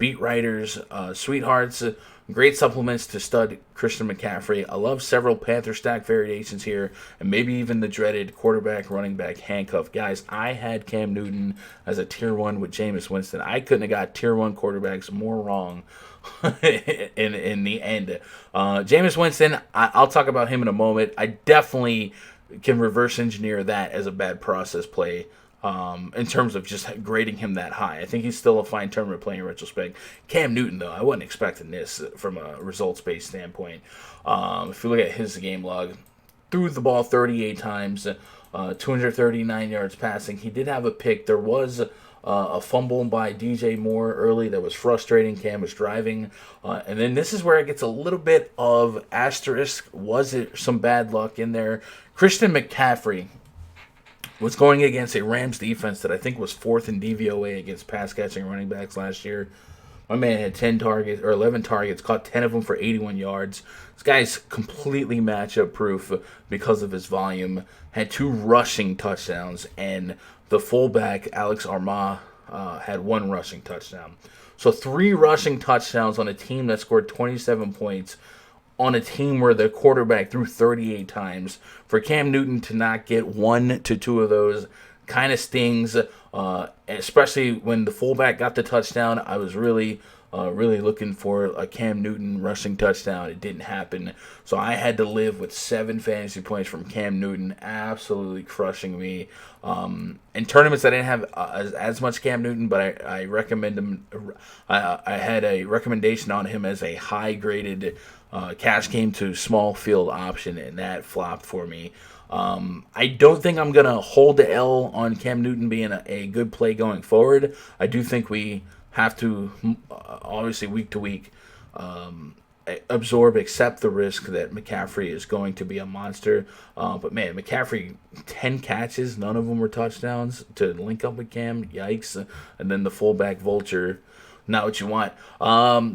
Speaker 1: beat writers, sweethearts, great supplements to stud Christian McCaffrey. I love several Panther stack variations here, and maybe even the dreaded quarterback running back handcuff. Guys, I had Cam Newton as a tier 1 with Jameis Winston. I couldn't have got tier 1 quarterbacks more wrong in the end. Jameis Winston, I'll talk about him in a moment. I definitely can reverse engineer that as a bad process play. In terms of just grading him that high. I think he's still a fine tournament play in retrospect. Cam Newton, though, I wasn't expecting this from a results-based standpoint. If you look at his game log, threw the ball 38 times, 239 yards passing. He did have a pick. There was a fumble by DJ Moore early that was frustrating. Cam was driving. And then this is where it gets a little bit of asterisk. Was it some bad luck in there? Christian McCaffrey was going against a Rams defense that I think was 4th in DVOA against pass-catching running backs last year. My man had 10 targets or 11 targets, caught 10 of them for 81 yards. This guy's completely matchup proof because of his volume. Had 2 rushing touchdowns, and the fullback Alex Armah had 1 rushing touchdown. So 3 rushing touchdowns on a team that scored 27 points. On a team where the quarterback threw 38 times. For Cam Newton to not get 1 to 2 of those kind of stings, especially when the fullback got the touchdown. I was really looking for a Cam Newton rushing touchdown. It didn't happen. So I had to live with 7 fantasy points from Cam Newton, absolutely crushing me. In tournaments, I didn't have as much Cam Newton, but I recommend him. I had a recommendation on him as a high-graded cash game to small field option, and that flopped for me. I don't think I'm going to hold the L on Cam Newton being a good play going forward. I do think we have to, obviously, week to week, accept the risk that McCaffrey is going to be a monster. But, man, McCaffrey, 10 catches, none of them were touchdowns to link up with Cam. Yikes. And then the fullback vulture, not what you want.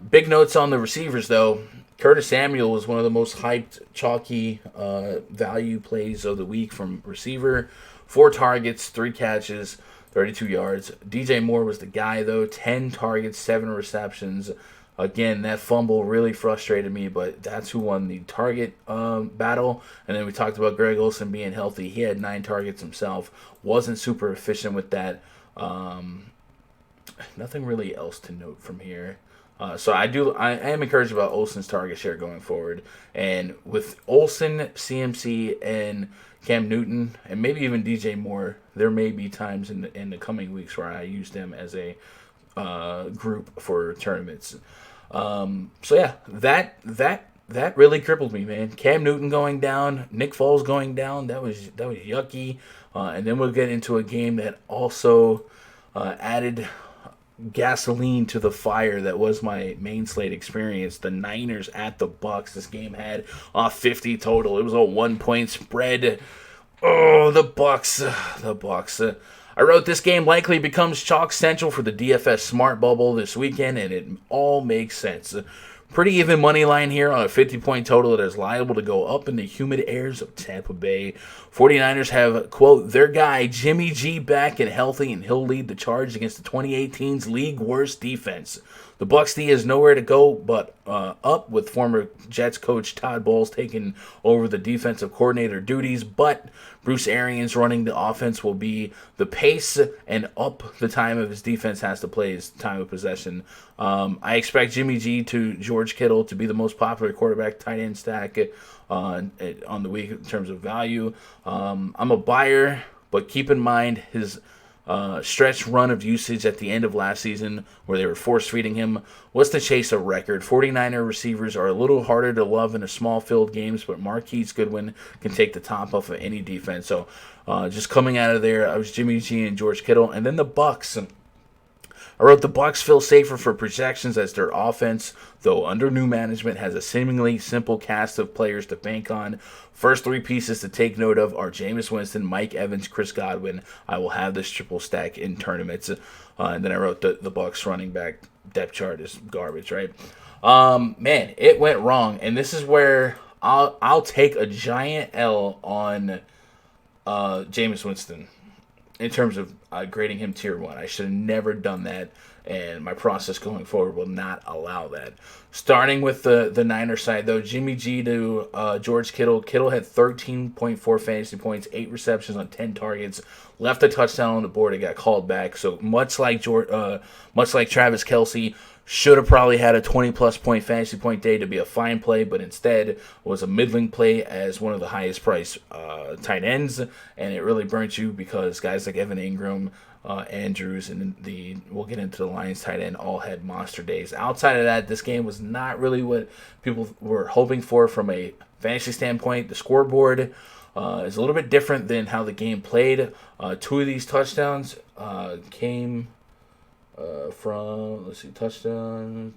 Speaker 1: Big notes on the receivers, though. Curtis Samuel was one of the most hyped, chalky value plays of the week from receiver. 4 targets, 3 catches, 32 yards. DJ Moore was the guy, though. 10 targets, 7 receptions. Again, that fumble really frustrated me, but that's who won the target battle. And then we talked about Greg Olsen being healthy. He had 9 targets himself. Wasn't super efficient with that. Nothing really else to note from here. So I am encouraged about Olsen's target share going forward. And with Olsen, CMC, and Cam Newton, and maybe even DJ Moore, there may be times in the coming weeks where I use them as a group for tournaments. So yeah, that really crippled me, man. Cam Newton going down, Nick Foles going down, that was yucky. And then we'll get into a game that also added gasoline to the fire that was my main slate experience. The Niners at the Bucks. This game had 50 total. It was a 1-point spread. Oh, the Bucks. I wrote this game likely becomes chalk central for the DFS smart bubble this weekend, and it all makes sense. Pretty even money line here on a 50-point total that is liable to go up in the humid airs of Tampa Bay. 49ers have, quote, their guy Jimmy G back and healthy, and he'll lead the charge against the 2018's league worst defense. The Bucs D has nowhere to go but up, with former Jets coach Todd Bowles taking over the defensive coordinator duties, but Bruce Arians running the offense will be the pace, and up the time of his defense has to play his time of possession. I expect Jimmy G to George Kittle to be the most popular quarterback tight end stack on the week in terms of value. I'm a buyer, but keep in mind his stretch run of usage at the end of last season where they were force-feeding him was to chase a record. 49er receivers are a little harder to love in a small field games, but Marquise Goodwin can take the top off of any defense. So just coming out of there, I was Jimmy G and George Kittle. And then the Bucs. I wrote the Bucs feel safer for projections as their offense, though under new management, has a seemingly simple cast of players to bank on. First 3 pieces to take note of are Jameis Winston, Mike Evans, Chris Godwin. I will have this triple stack in tournaments. And then I wrote the Bucs running back depth chart is garbage, right? Man, it went wrong, and this is where I'll take a giant L on Jameis Winston. In terms of, grading him tier 1. I should have never done that, and my process going forward will not allow that. Starting with the Niners side, though, Jimmy G to George Kittle. Kittle had 13.4 fantasy points, 8 receptions on 10 targets, left a touchdown on the board. It got called back. So much like Travis Kelce, should have probably had a 20-plus point fantasy point day to be a fine play, but instead was a middling play as one of the highest priced tight ends, and it really burnt you because guys like Evan Ingram, Andrews, and we'll get into the Lions tight end all had monster days. Outside of that, this game was not really what people were hoping for from a fantasy standpoint. The scoreboard is a little bit different than how the game played. 2 of these touchdowns came from, let's see, touchdown.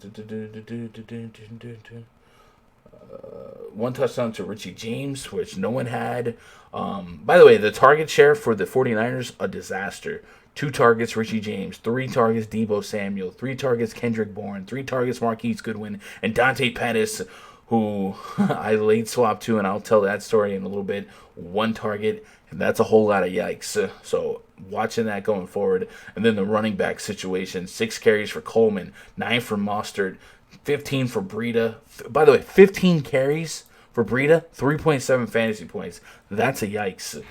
Speaker 1: One touchdown to Richie James, which no one had. By the way, the target share for the 49ers, a disaster. 2 targets, Richie James. 3 targets, Deebo Samuel. 3 targets, Kendrick Bourne. 3 targets, Marquise Goodwin. And Dante Pettis, who I late swapped to, and I'll tell that story in a little bit. 1 target, and that's a whole lot of yikes. So watching that going forward. And then the running back situation, 6 carries for Coleman, 9 for Mostert, 15 for Breida. By the way, 15 carries for Breida, 3.7 fantasy points. That's a yikes.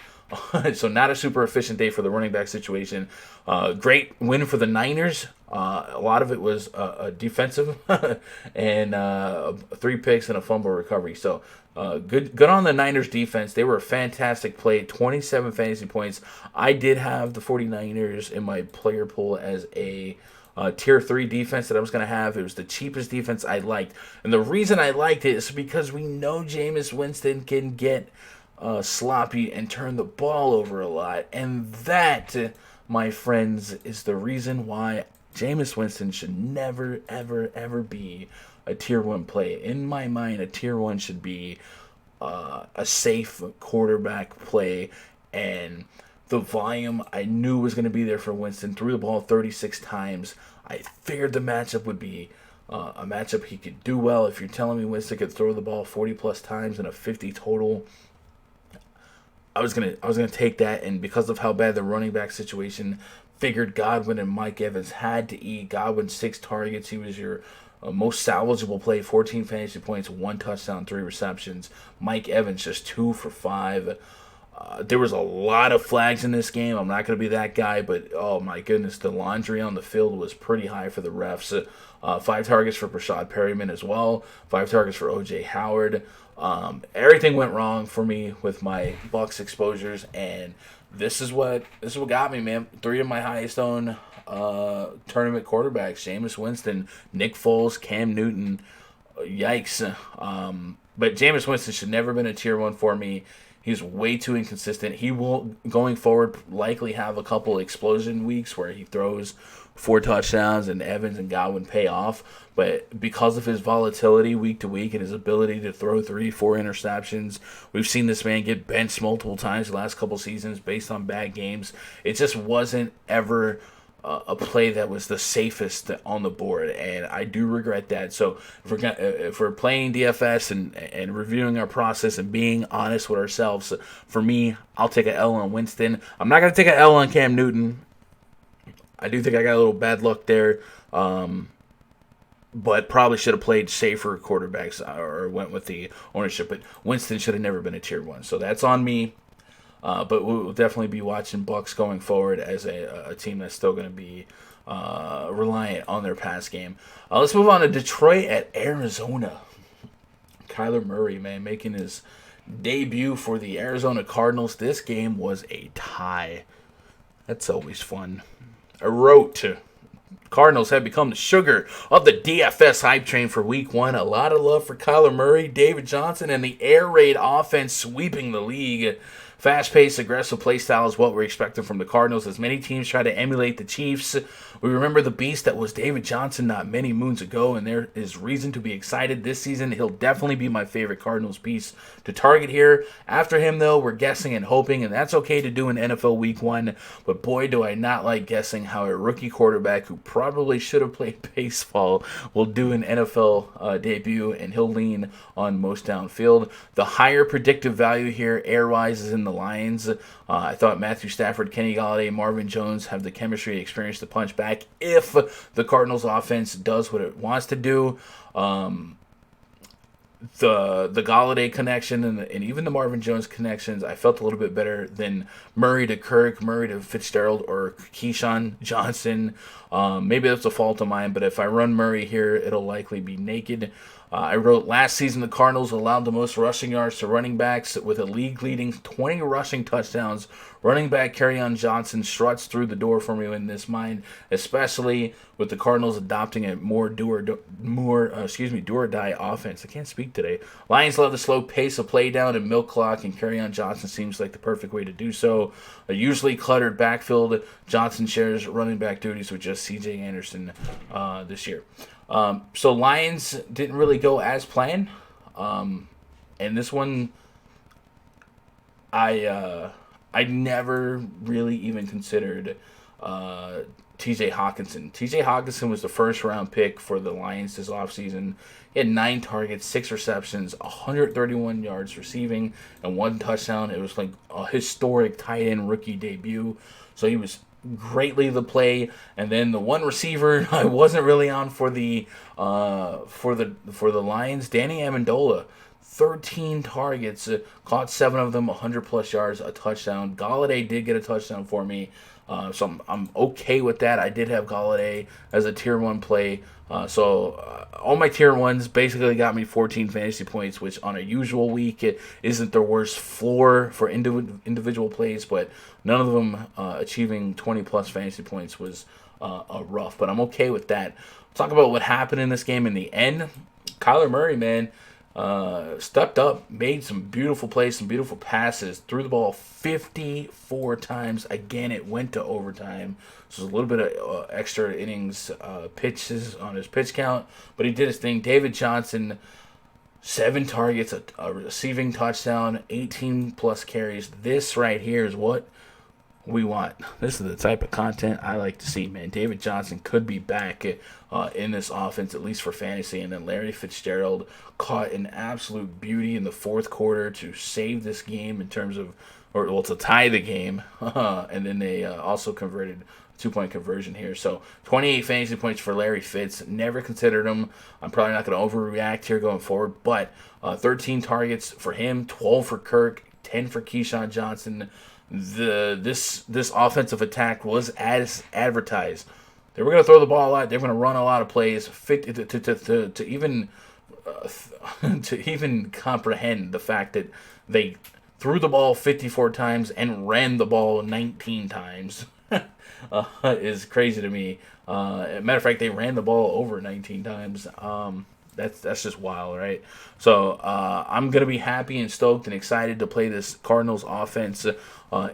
Speaker 1: So not a super efficient day for the running back situation. Great win for the Niners. A lot of it was defensive and 3 picks and a fumble recovery. So good on the Niners defense. They were a fantastic play. 27 fantasy points. I did have the 49ers in my player pool as a tier 3 defense that I was going to have. It was the cheapest defense I liked. And the reason I liked it is because we know Jameis Winston can get sloppy and turn the ball over a lot. And that, my friends, is the reason why Jameis Winston should never, ever, ever be a tier 1 play. In my mind, a tier 1 should be a safe quarterback play. And the volume I knew was going to be there for Winston. Threw the ball 36 times. I figured the matchup would be a matchup he could do well. If you're telling me Winston could throw the ball 40-plus times and a 50 total, I was gonna take that, and because of how bad the running back situation, figured Godwin and Mike Evans had to eat. Godwin 6 targets. He was your most salvageable play, 14 fantasy points, 1 touchdown, 3 receptions. Mike Evans just 2 for 5. There was a lot of flags in this game. I'm not going to be that guy, but oh my goodness, the laundry on the field was pretty high for the refs. 5 targets for Brashad Perryman as well. 5 targets for O.J. Howard. Everything went wrong for me with my Bucs exposures, and this is what got me, man. 3 of my highest owned tournament quarterbacks: Jameis Winston, Nick Foles, Cam Newton. Yikes! But Jameis Winston should never have been a tier 1 for me. He's way too inconsistent. He will, going forward, likely have a couple explosion weeks where he throws 4 touchdowns and Evans and Godwin pay off. But because of his volatility week to week and his ability to throw 3-4 interceptions, we've seen this man get benched multiple times the last couple seasons based on bad games. It just wasn't ever a play that was the safest on the board, and I do regret that. So if we're playing DFS and reviewing our process and being honest with ourselves, for me, I'll take an L on Winston. I'm not going to take an L on Cam Newton. I do think I got a little bad luck there, but probably should have played safer quarterbacks or went with the ownership. But Winston should have never been a tier 1, so that's on me. But we'll definitely be watching Bucs going forward as a team that's still going to be reliant on their pass game. Let's move on to Detroit at Arizona. Kyler Murray, man, making his debut for the Arizona Cardinals. This game was a tie. That's always fun. I wrote Cardinals have become the sugar of the DFS hype train for week 1. A lot of love for Kyler Murray, David Johnson, and the air raid offense sweeping the league. Fast-paced, aggressive play style is what we're expecting from the Cardinals as many teams try to emulate the Chiefs. We remember the beast that was David Johnson not many moons ago, and there is reason to be excited this season. He'll definitely be my favorite Cardinals piece to target here. After him, though, we're guessing and hoping, and that's okay to do in NFL Week 1, but boy, do I not like guessing how a rookie quarterback who probably should have played baseball will do an NFL debut, and he'll lean on most downfield. The higher predictive value here, air-wise, is in the the Lions. I thought Matthew Stafford, Kenny Golladay, Marvin Jones have the chemistry and experience to punch back if the Cardinals offense does what it wants to do. The Golladay connection and even the Marvin Jones connections, I felt a little bit better than Murray to Kirk, Murray to Fitzgerald, or Keyshawn Johnson. Maybe that's a fault of mine, but if I run Murray here, it'll likely be naked. I wrote, last season the Cardinals allowed the most rushing yards to running backs with a league-leading 20 rushing touchdowns. Running back Kerryon Johnson struts through the door for me in this mind, especially with the Cardinals adopting a more do or die offense. I can't speak today. Lions love the slow pace of play down and milk clock, and Kerryon Johnson seems like the perfect way to do so. A usually cluttered backfield, Johnson shares running back duties with just C.J. Anderson this year. So Lions didn't really go as planned. And this one, I never really even considered T.J. Hawkinson. T.J. Hawkinson was the first round pick for the Lions this offseason. He had 9 targets, 6 receptions, 131 yards receiving, and 1 touchdown. It was like a historic tight end rookie debut. So he was greatly the play. And then the one receiver I wasn't really on for the Lions, Danny Amendola. 13 targets, caught 7 of them, 100 plus yards, a touchdown. Golladay did get a touchdown for me, so I'm okay with that. I did have Golladay as a tier 1 play, so all my tier 1s basically got me 14 fantasy points, which on a usual week it isn't the worst floor for individual plays, but none of them achieving 20 plus fantasy points was rough, but I'm okay with that. Talk about what happened in this game in the end. Kyler Murray, man, stepped up, made some beautiful plays, some beautiful passes, threw the ball 54 times. Again, it went to overtime. So a little bit of extra innings pitches on his pitch count, but he did his thing. David Johnson, 7 targets, a receiving touchdown, 18 plus carries. This right here is what we want. This is the type of content I like to see, man. David Johnson could be back in this offense, at least for fantasy. And then Larry Fitzgerald caught an absolute beauty in the fourth quarter to save this game in terms of, to tie the game. And then they also converted a 2-point conversion here. So 28 fantasy points for Larry Fitz. Never considered him. I'm probably not going to overreact here going forward, but 13 targets for him, 12 for Kirk, 10 for Keyshawn Johnson. This offensive attack was as advertised. They were going to throw the ball a lot. They were going to run a lot of plays. To even comprehend the fact that they threw the ball 54 times and ran the ball 19 times is crazy to me. Matter of fact, they ran the ball over 19 times. That's just wild, right? So I'm going to be happy and stoked and excited to play this Cardinals offense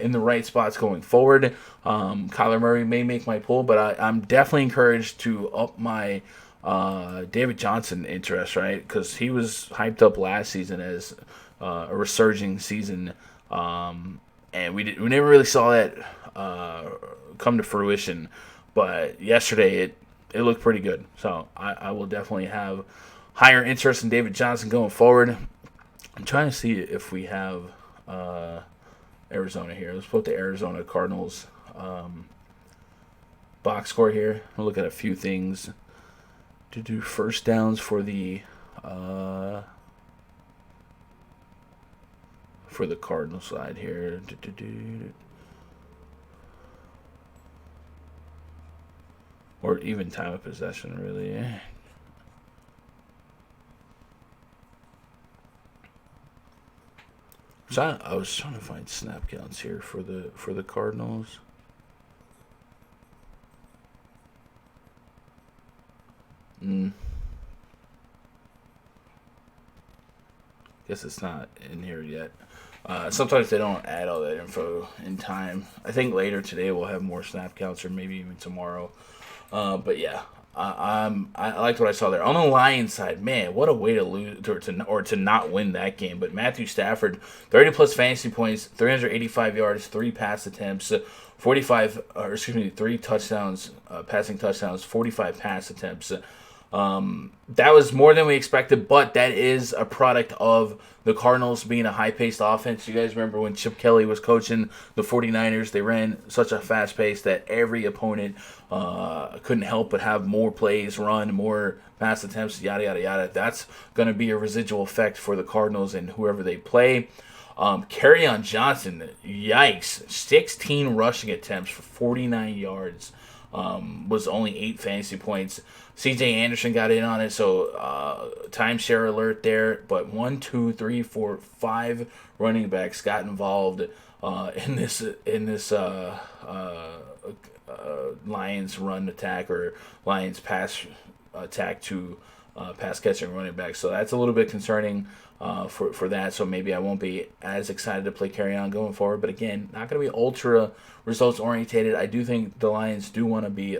Speaker 1: in the right spots going forward. Kyler Murray may make my pull, but I'm definitely encouraged to up my David Johnson interest, right? Because he was hyped up last season as a resurging season, and we never really saw that come to fruition. But yesterday it looked pretty good. So I will definitely have higher interest in David Johnson going forward. I'm trying to see if we have Arizona here. Let's put the Arizona Cardinals box score here. We'll look at a few things to do. First downs for the Cardinal side here. Or even time of possession, really. So I was trying to find snap counts here for the Cardinals. Guess it's not in here yet. Sometimes they don't add all that info in time. I think later today we'll have more snap counts, or maybe even tomorrow. But yeah, I liked what I saw there. On the Lions side, man, what a way to lose or to not win that game. But Matthew Stafford, 30 plus fantasy points, 385 yards, 3 pass attempts, 3 touchdowns, passing touchdowns, 45 pass attempts. That was more than we expected, but that is a product of the Cardinals being a high-paced offense. You guys remember when Chip Kelly was coaching the 49ers, they ran such a fast pace that every opponent couldn't help but have more plays run, more pass attempts, yada, yada, yada. That's going to be a residual effect for the Cardinals and whoever they play. Kerryon Johnson, yikes, 16 rushing attempts for 49 yards. Was only 8 fantasy points. CJ Anderson got in on it, so timeshare alert there. But 1, 2, 3, 4, 5 running backs got involved in this Lions run attack or Lions pass attack to pass catching running backs. So that's a little bit concerning for that. So maybe I won't be as excited to play Kerryon going forward. But again, not going to be ultra results orientated. I do think the Lions do want to be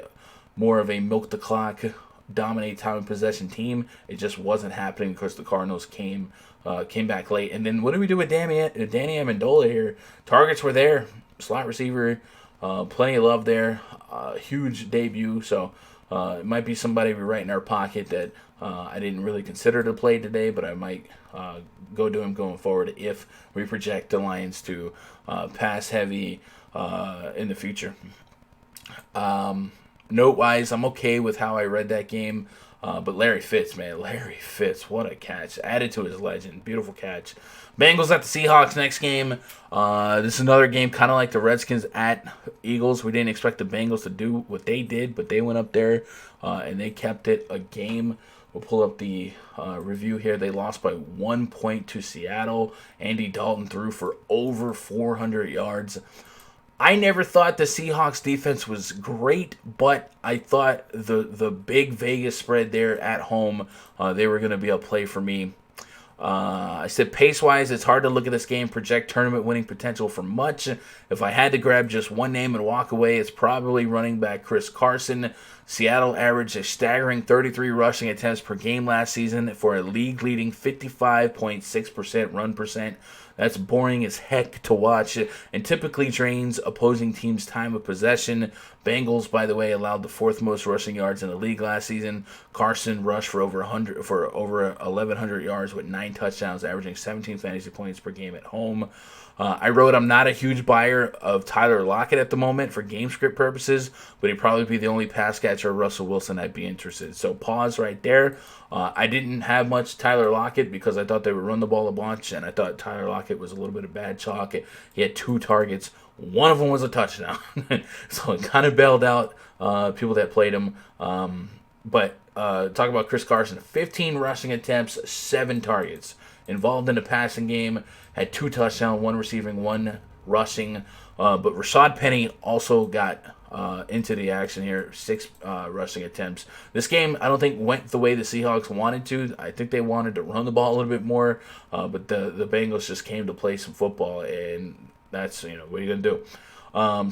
Speaker 1: more of a milk the clock, dominate time of possession team. It just wasn't happening because the Cardinals came back late. And then what do we do with Danny Amendola here? Targets were there, slot receiver, plenty of love there, huge debut. So it might be somebody we write in our pocket that I didn't really consider to play today, but I might go to him going forward if we project the Lions to pass heavy in the future. Note-wise, I'm okay with how I read that game. But Larry Fitz, what a catch. Added to his legend. Beautiful catch. Bengals at the Seahawks next game. This is another game kind of like the Redskins at Eagles. We didn't expect the Bengals to do what they did, but they went up there and they kept it a game. We'll pull up the review here. They lost by 1 point to Seattle. Andy Dalton threw for over 400 yards. I never thought the Seahawks defense was great, but I thought the big Vegas spread there at home, they were going to be a play for me. I said pace-wise, it's hard to look at this game, project tournament winning potential for much. If I had to grab just one name and walk away, it's probably running back Chris Carson. Seattle averaged a staggering 33 rushing attempts per game last season for a league-leading 55.6% run percent. That's boring as heck to watch and typically drains opposing teams' time of possession. Bengals, by the way, allowed the 4th most rushing yards in the league last season. Carson rushed for over 1,100 yards with 9 touchdowns, averaging 17 fantasy points per game at home. I wrote I'm not a huge buyer of Tyler Lockett at the moment for game script purposes, but he'd probably be the only pass catcher of Russell Wilson I'd be interested. So pause right there. I didn't have much Tyler Lockett because I thought they would run the ball a bunch, and I thought Tyler Lockett was a little bit of bad chalk. He had 2 targets. One of them was a touchdown. So it kind of bailed out people that played him. But talk about Chris Carson. 15 rushing attempts, 7 targets. Involved in the passing game. Had 2 touchdowns, 1 receiving, 1 rushing. But Rashad Penny also got into the action here. 6 rushing attempts. This game, I don't think, went the way the Seahawks wanted to. I think they wanted to run the ball a little bit more. But the Bengals just came to play some football. And that's, what are you going to do?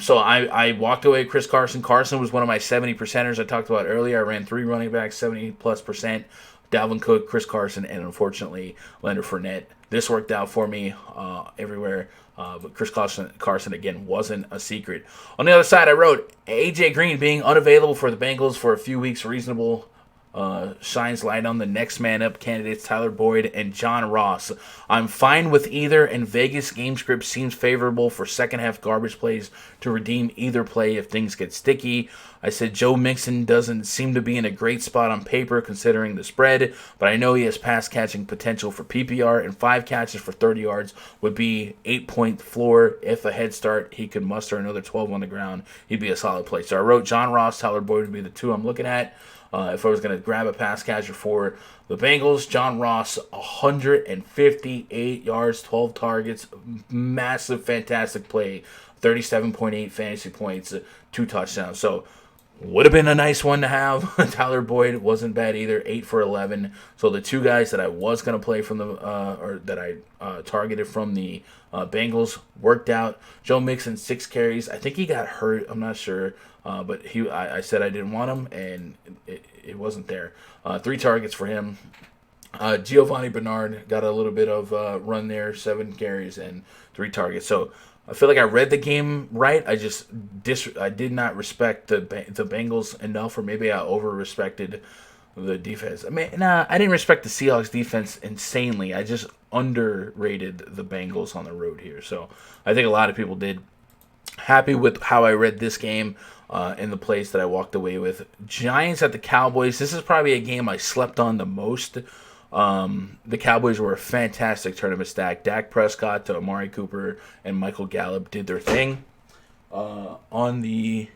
Speaker 1: So I walked away with Chris Carson. Carson was one of my 70%ers I talked about earlier. I ran 3 running backs, 70+%. Dalvin Cook, Chris Carson, and unfortunately Leonard Fournette. This worked out for me everywhere, but Chris Carson again wasn't a secret. On the other side, I wrote A.J. Green being unavailable for the Bengals for a few weeks, reasonable. Shines light on the next man up candidates Tyler Boyd and John Ross. I'm fine with either, and Vegas game script seems favorable for second half garbage plays to redeem either play if things get sticky. I said Joe Mixon doesn't seem to be in a great spot on paper considering the spread, but I know he has pass catching potential for PPR, and 5 catches for 30 yards would be 8-point floor. If a head start, he could muster another 12 on the ground. He'd be a solid play. So I wrote John Ross, Tyler Boyd would be the 2 I'm looking at. If I was going to grab a pass catcher for the Bengals, John Ross, 158 yards, 12 targets, massive, fantastic play, 37.8 fantasy points, 2 touchdowns. So would have been a nice one to have. Tyler Boyd wasn't bad either, 8 for 11. So the 2 guys that I was going to play from the or that I targeted from the Bengals worked out. Joe Mixon, 6 carries. I think he got hurt. I'm not sure. But I said I didn't want him, and it wasn't there. 3 targets for him. Giovanni Bernard got a little bit of run there, 7 carries and 3 targets. So I feel like I read the game right. I did not respect the Bengals enough, or maybe I over-respected the defense. I mean, nah, I didn't respect the Seahawks defense insanely. I just underrated the Bengals on the road here. So I think a lot of people did. Happy with how I read this game and the plays that I walked away with. Giants at the Cowboys. This is probably a game I slept on the most. The Cowboys were a fantastic tournament stack. Dak Prescott to Amari Cooper and Michael Gallup did their thing. On the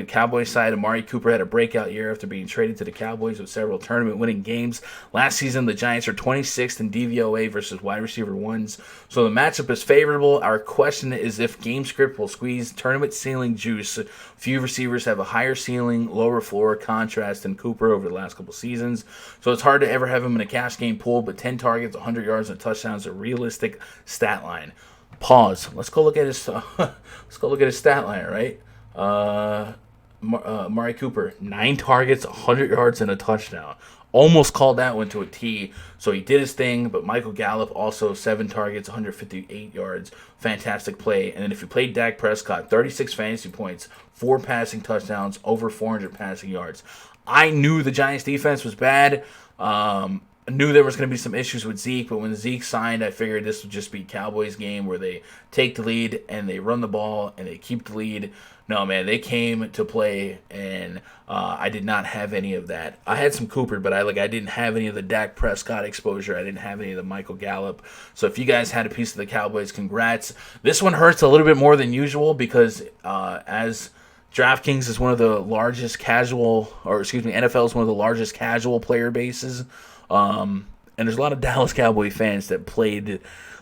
Speaker 1: Cowboys side, Amari Cooper had a breakout year after being traded to the Cowboys with several tournament-winning games. Last season, the Giants are 26th in DVOA versus wide receiver ones, so the matchup is favorable. Our question is if game script will squeeze tournament ceiling juice. Few receivers have a higher ceiling, lower floor contrast than Cooper over the last couple seasons, so it's hard to ever have him in a cash game pool, but 10 targets, 100 yards, and touchdowns is a realistic stat line. Pause. Let's go look at his stat line, right? Amari Cooper, 9 targets, 100 yards, and a touchdown. Almost called that one to a T. So he did his thing, but Michael Gallup also 7 targets, 158 yards. Fantastic play. And then if you played Dak Prescott, 36 fantasy points, 4 passing touchdowns, over 400 passing yards. I knew the Giants defense was bad. I knew there was going to be some issues with Zeke, but when Zeke signed, I figured this would just be Cowboys game where they take the lead and they run the ball and they keep the lead. No, man, they came to play, and I did not have any of that. I had some Cooper, but I didn't have any of the Dak Prescott exposure. I didn't have any of the Michael Gallup. So if you guys had a piece of the Cowboys, congrats. This one hurts a little bit more than usual because as DraftKings is one of the largest NFL is one of the largest casual player bases. And there's a lot of Dallas Cowboy fans that played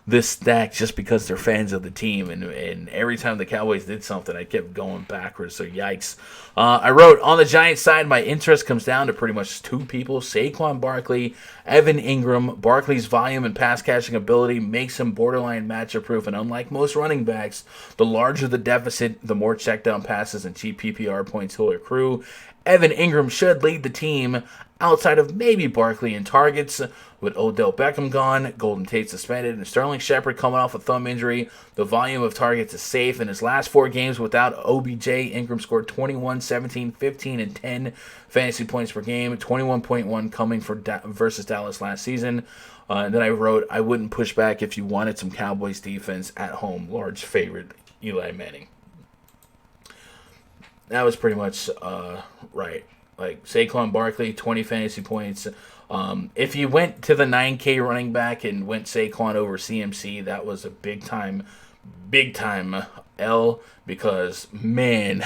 Speaker 1: this stack just because they're fans of the team. And every time the Cowboys did something, I kept going backwards. So yikes. I wrote, on the Giants side, my interest comes down to pretty much 2 people. Saquon Barkley, Evan Ingram. Barkley's volume and pass catching ability makes him borderline matchup proof. And unlike most running backs, the larger the deficit, the more check down passes and cheap PPR points he'll accrue. Evan Ingram should lead the team outside of maybe Barkley in targets. With Odell Beckham gone, Golden Tate suspended, and Sterling Shepard coming off a thumb injury, the volume of targets is safe. In his last 4 games without OBJ, Ingram scored 21, 17, 15, and 10 fantasy points per game, 21.1 coming versus Dallas last season. And then I wrote, I wouldn't push back if you wanted some Cowboys defense at home. Large favorite, Eli Manning. That was pretty much right. Like Saquon Barkley, 20 fantasy points. If you went to the 9K running back and went Saquon over CMC, that was a big time L because, man,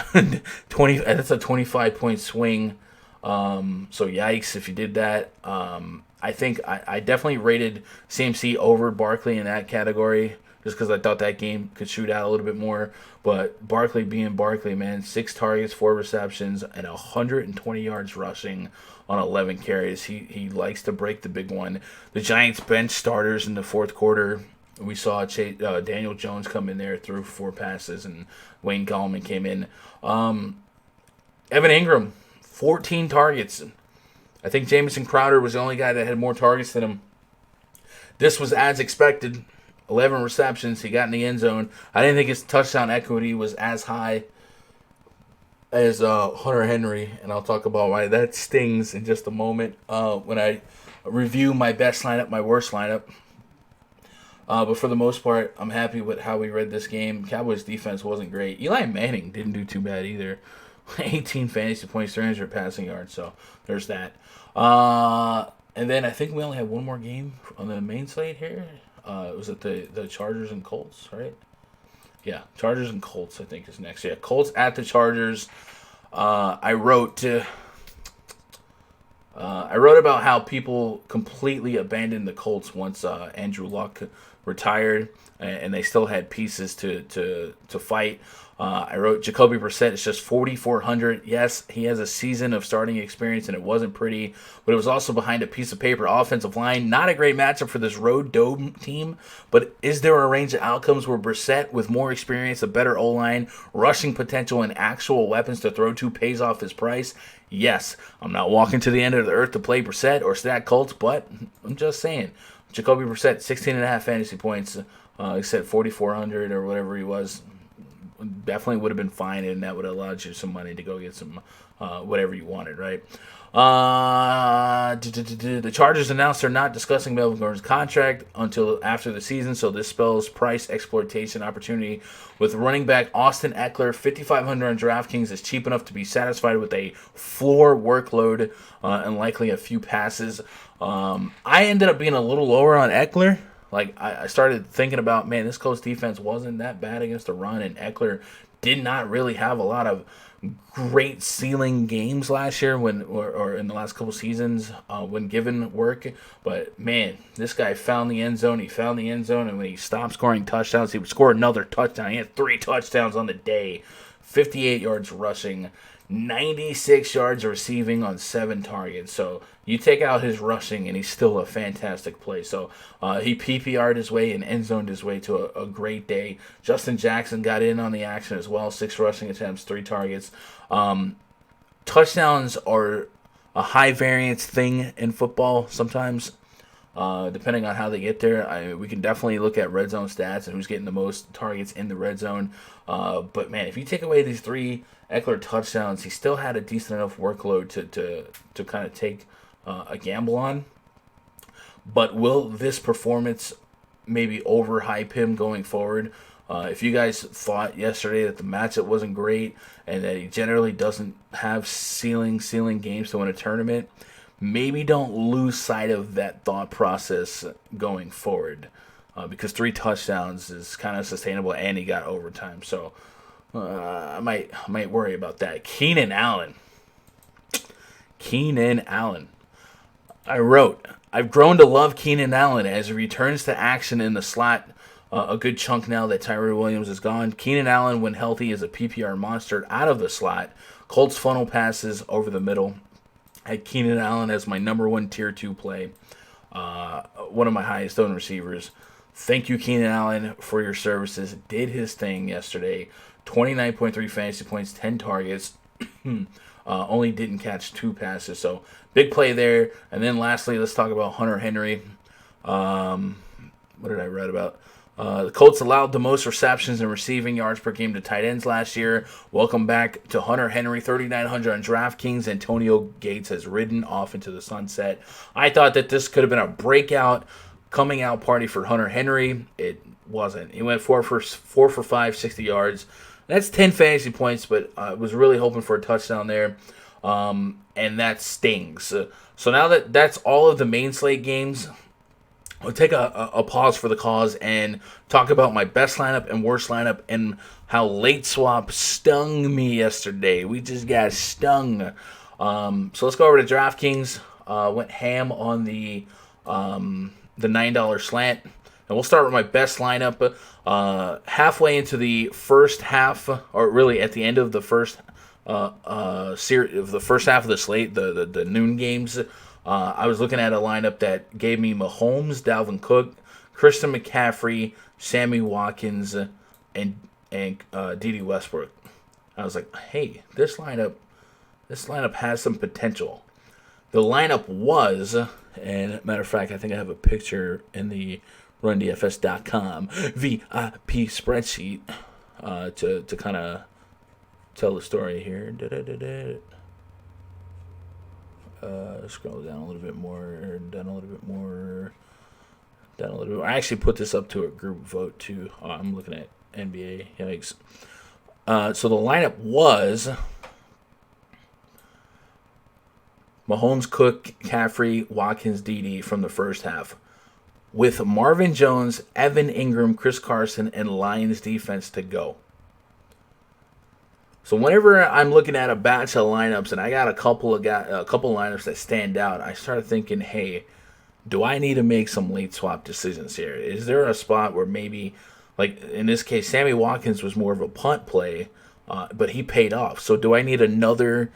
Speaker 1: 20. That's a 25-point swing. So yikes if you did that. I think I definitely rated CMC over Barkley in that category just because I thought that game could shoot out a little bit more. But Barkley being Barkley, man, 6 targets, 4 receptions, and 120 yards rushing on 11 carries. He likes to break the big one. The Giants bench starters in the fourth quarter. We saw Daniel Jones come in there, threw 4 passes, and Wayne Gallman came in. Evan Ingram, 14 targets. I think Jamison Crowder was the only guy that had more targets than him. This was as expected. 11 receptions. He got in the end zone. I didn't think his touchdown equity was as high as Hunter Henry, and I'll talk about why that stings in just a moment when I review my best lineup, my worst lineup. But for the most part, I'm happy with how we read this game. Cowboys defense wasn't great. Eli Manning didn't do too bad either. 18 fantasy points, 300 passing yards, so there's that. And then I think we only have one more game on the main slate here. Was it the Chargers and Colts, right? Yeah, Chargers and Colts, I think, is next. Yeah, Colts at the Chargers. I wrote about how people completely abandoned the Colts once Andrew Luck retired, and they still had pieces to fight. I wrote Jacoby Brissett is just 4,400. Yes, he has a season of starting experience, and it wasn't pretty, but it was also behind a piece of paper offensive line. Not a great matchup for this road dome team, but is there a range of outcomes where Brissett, with more experience, a better O-line, rushing potential, and actual weapons to throw to, pays off his price? Yes. I'm not walking to the end of the earth to play Brissett or stack Colts, but I'm just saying. Jacoby Brissett, 16.5 fantasy points. He said 4,400 or whatever he was. definitely would have been fine, and that would have allowed you some money to go get some whatever you wanted, right? The Chargers announced they're not discussing Melvin Gordon's contract until after the season, so this spells price exploitation opportunity with running back Austin Eckler. 5,500 on DraftKings is cheap enough to be satisfied with a floor workload and likely a few passes. I ended up being a little lower on Eckler. Like, I started thinking about, man, this Colts defense wasn't that bad against the run, and Eckler did not really have a lot of great ceiling games last year or in the last couple seasons when given work. But, man, this guy found the end zone. He found the end zone, and when he stopped scoring touchdowns, he would score another touchdown. He had 3 touchdowns on the day, 58 yards rushing, 96 yards receiving on 7 targets. So you take out his rushing, and he's still a fantastic play. So he PPR'd his way and end zoned his way to a great day. Justin Jackson got in on the action as well. 6 rushing attempts, 3 targets. Touchdowns are a high variance thing in football sometimes. Depending on how they get there, we can definitely look at red zone stats and who's getting the most targets in the red zone. But man, if you take away these 3 Eckler touchdowns, he still had a decent enough workload to kind of take a gamble on. But will this performance maybe overhype him going forward? If you guys thought yesterday that the matchup wasn't great and that he generally doesn't have ceiling games to win a tournament, maybe don't lose sight of that thought process going forward, because 3 touchdowns is kind of sustainable, and he got overtime. So I might worry about that. Keenan Allen. I've grown to love Keenan Allen as he returns to action in the slot. A good chunk now that Tyree Williams is gone. Keenan Allen, when healthy, is a PPR monster out of the slot. Colts funnel passes over the middle. I had Keenan Allen as my number 1 tier 2 play. One of my highest owned receivers. Thank you, Keenan Allen, for your services. Did his thing yesterday. 29.3 fantasy points, 10 targets. Only didn't catch 2 passes. So, big play there. And then lastly, let's talk about Hunter Henry. What did I write about? The Colts allowed the most receptions and receiving yards per game to tight ends last year. Welcome back to Hunter Henry, 3,900 on DraftKings. Antonio Gates has ridden off into the sunset. I thought that this could have been a breakout coming out party for Hunter Henry. It wasn't. He went 4 for 5, 60 yards. That's 10 fantasy points, but I was really hoping for a touchdown there. And that stings. So now that's all of the main slate games, I'll take a pause for the cause and talk about my best lineup and worst lineup and how late swap stung me yesterday. We just got stung. So let's go over to DraftKings. Went ham on the $9 slant. And we'll start with my best lineup. Halfway into the first half, or really at the end of the first first half of the slate, the noon games, I was looking at a lineup that gave me Mahomes, Dalvin Cook, Christian McCaffrey, Sammy Watkins, and D.D. Westbrook. I was like, hey, this lineup has some potential. The lineup was, and matter of fact, I think I have a picture in the RunDFS.com VIP spreadsheet to kind of tell the story here. Scroll down a little bit more, down a little bit. I actually put this up to a group vote too. I'm looking at NBA. Yikes. So the lineup was Mahomes, Cook, Caffrey, Watkins, D.D. from the first half, with Marvin Jones, Evan Ingram, Chris Carson, and Lions defense to go. So whenever I'm looking at a batch of lineups and I got a couple lineups that stand out, I started thinking, hey, do I need to make some late swap decisions here? Is there a spot where maybe, like in this case, Sammy Watkins was more of a punt play, but he paid off. So do I need another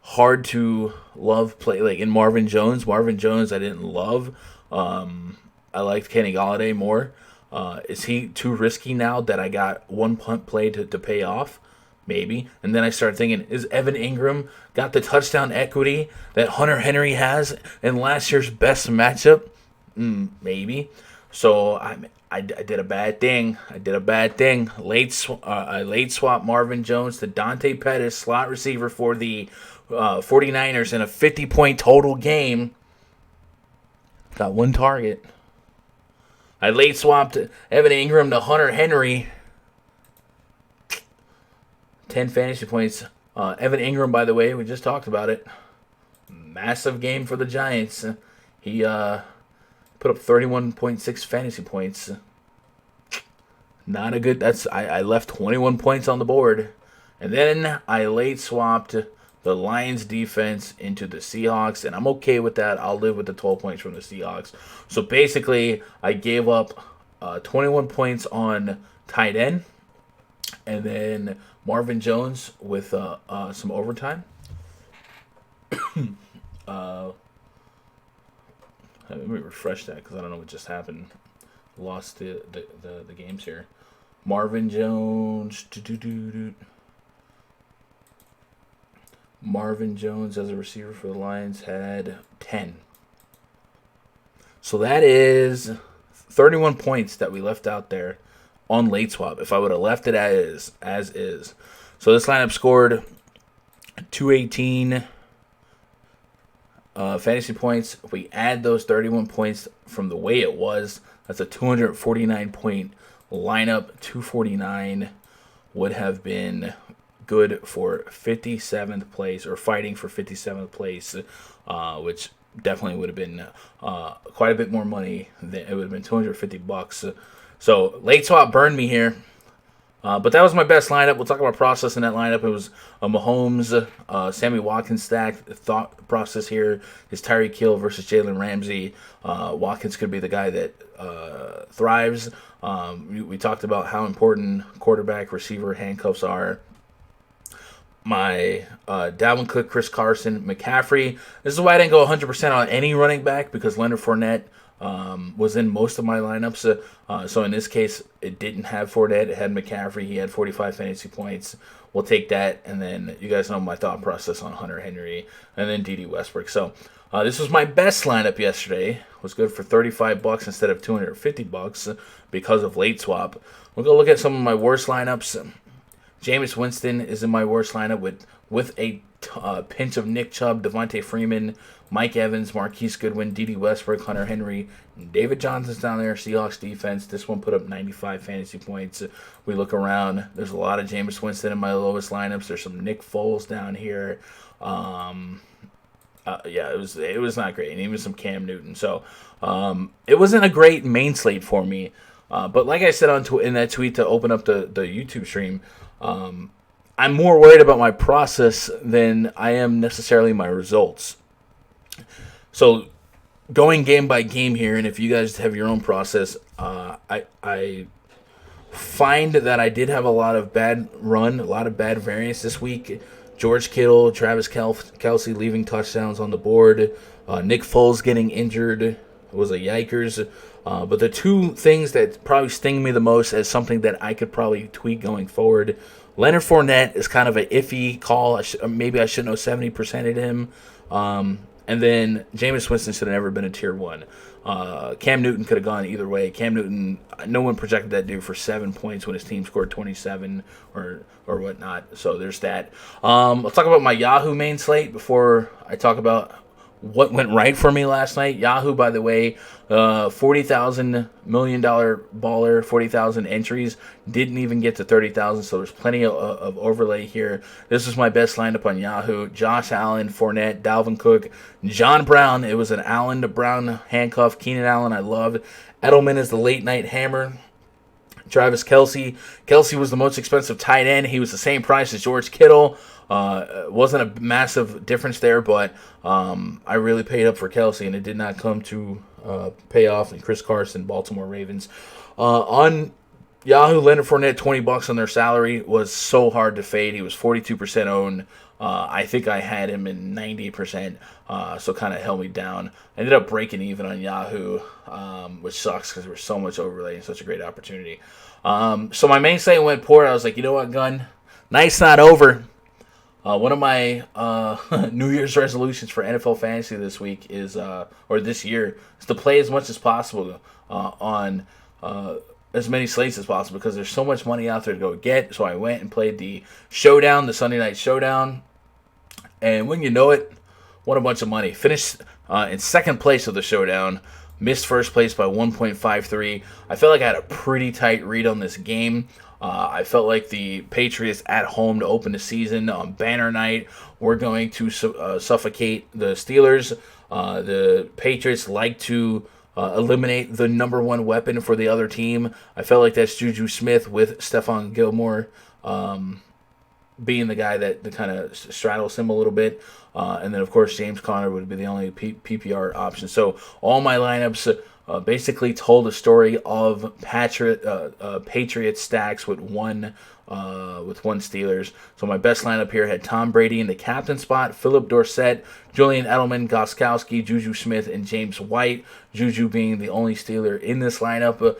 Speaker 1: hard to love play like in Marvin Jones? Marvin Jones I didn't love. I liked Kenny Golladay more. Is he too risky now that I got one punt play to pay off? Maybe. And then I started thinking, is Evan Ingram got the touchdown equity that Hunter Henry has in last year's best matchup? Maybe. So I did a bad thing. I late swap Marvin Jones to Dante Pettis, slot receiver for the 49ers in a 50-point total game. Got one target. I late swapped Evan Ingram to Hunter Henry. 10 fantasy points. Evan Ingram, by the way, we just talked about it. Massive game for the Giants. He put up 31.6 fantasy points. Not a good. I left 21 points on the board. And then I late swapped the Lions defense into the Seahawks, and I'm okay with that. I'll live with the 12 points from the Seahawks. So basically, I gave up 21 points on tight end, and then Marvin Jones with some overtime. Let me refresh that because I don't know what just happened. Lost the games here. Marvin Jones. Marvin Jones as a receiver for the Lions had 10. So that is 31 points that we left out there on late swap. If I would have left it as is. So this lineup scored 218 fantasy points. If we add those 31 points from the way it was, that's a 249 point lineup. 249 would have been good for 57th place, or fighting for 57th place, which definitely would have been quite a bit more money. It would have been $250. So late swap burned me here. But that was my best lineup. We'll talk about process in that lineup. It was a Mahomes, Sammy Watkins stack. Thought process here is Tyreek Hill versus Jalen Ramsey. Watkins could be the guy that thrives. We talked about how important quarterback receiver handcuffs are. My Dalvin Cook, Chris Carson, McCaffrey. This is why I didn't go 100% on any running back, because Leonard Fournette was in most of my lineups. So in this case, it didn't have Fournette. It had McCaffrey. He had 45 fantasy points. We'll take that. And then you guys know my thought process on Hunter Henry and then D.D. Westbrook. So this was my best lineup yesterday. It was good for $35 instead of $250 because of late swap. We'll go look at some of my worst lineups. Jameis Winston is in my worst lineup with a pinch of Nick Chubb, Devontae Freeman, Mike Evans, Marquise Goodwin, D.D. Westbrook, Hunter Henry, David Johnson's down there, Seahawks defense. This one put up 95 fantasy points. We look around. There's a lot of Jameis Winston in my lowest lineups. There's some Nick Foles down here. It was not great, and even some Cam Newton. So it wasn't a great main slate for me. But like I said in that tweet to open up the YouTube stream, I'm more worried about my process than I am necessarily my results. So going game by game here, and if you guys have your own process, I find that I did have a lot of bad variance this week. George Kittle, Travis Kelce leaving touchdowns on the board. Nick Foles getting injured was a yikers. But the two things that probably sting me the most as something that I could probably tweak going forward, Leonard Fournette is kind of an iffy call. Maybe I shouldn't have 70%ed him. And then Jameis Winston should have never been a tier 1. Cam Newton could have gone either way. Cam Newton, no one projected that dude for 7 points when his team scored 27 or whatnot. So there's that. Let's talk about my Yahoo main slate before I talk about what went right for me last night. Yahoo, by the way, $40,000 million baller, 40,000 entries. Didn't even get to 30,000, so there's plenty of overlay here. This is my best lineup on Yahoo. Josh Allen, Fournette, Dalvin Cook, John Brown. It was an Allen to Brown handcuff. Keenan Allen, I loved. Edelman is the late night hammer. Travis Kelce. Kelce was the most expensive tight end. He was the same price as George Kittle. Wasn't a massive difference there, but I really paid up for Kelce, and it did not come to pay off. And Chris Carson, Baltimore Ravens. On Yahoo, Leonard Fournette, $20 on their salary was so hard to fade. He was 42% owned. I think I had him in 90%, so kind of held me down. I ended up breaking even on Yahoo, which sucks because there was so much overlay and such a great opportunity. So my main slate went poor. I was like, you know what, Gunn? Night's not over. One of my New Year's resolutions for NFL fantasy this week is, or this year, is to play as much as possible on as many slates as possible because there's so much money out there to go get. So I went and played the Showdown, the Sunday Night Showdown, and when you know it, what a bunch of money. Finished in second place of the Showdown. Missed first place by 1.53. I felt like I had a pretty tight read on this game. I felt like the Patriots at home to open the season on banner night were going to suffocate the Steelers. The Patriots like to eliminate the number one weapon for the other team. I felt like that's Juju Smith with Stephon Gilmore being the guy that kind of straddles him a little bit. And then, of course, James Conner would be the only PPR option. So all my lineups basically told a story of Patriot stacks with one Steelers. So my best lineup here had Tom Brady in the captain spot, Philip Dorsett, Julian Edelman, Gostkowski, Juju Smith, and James White. Juju being the only Steeler in this lineup.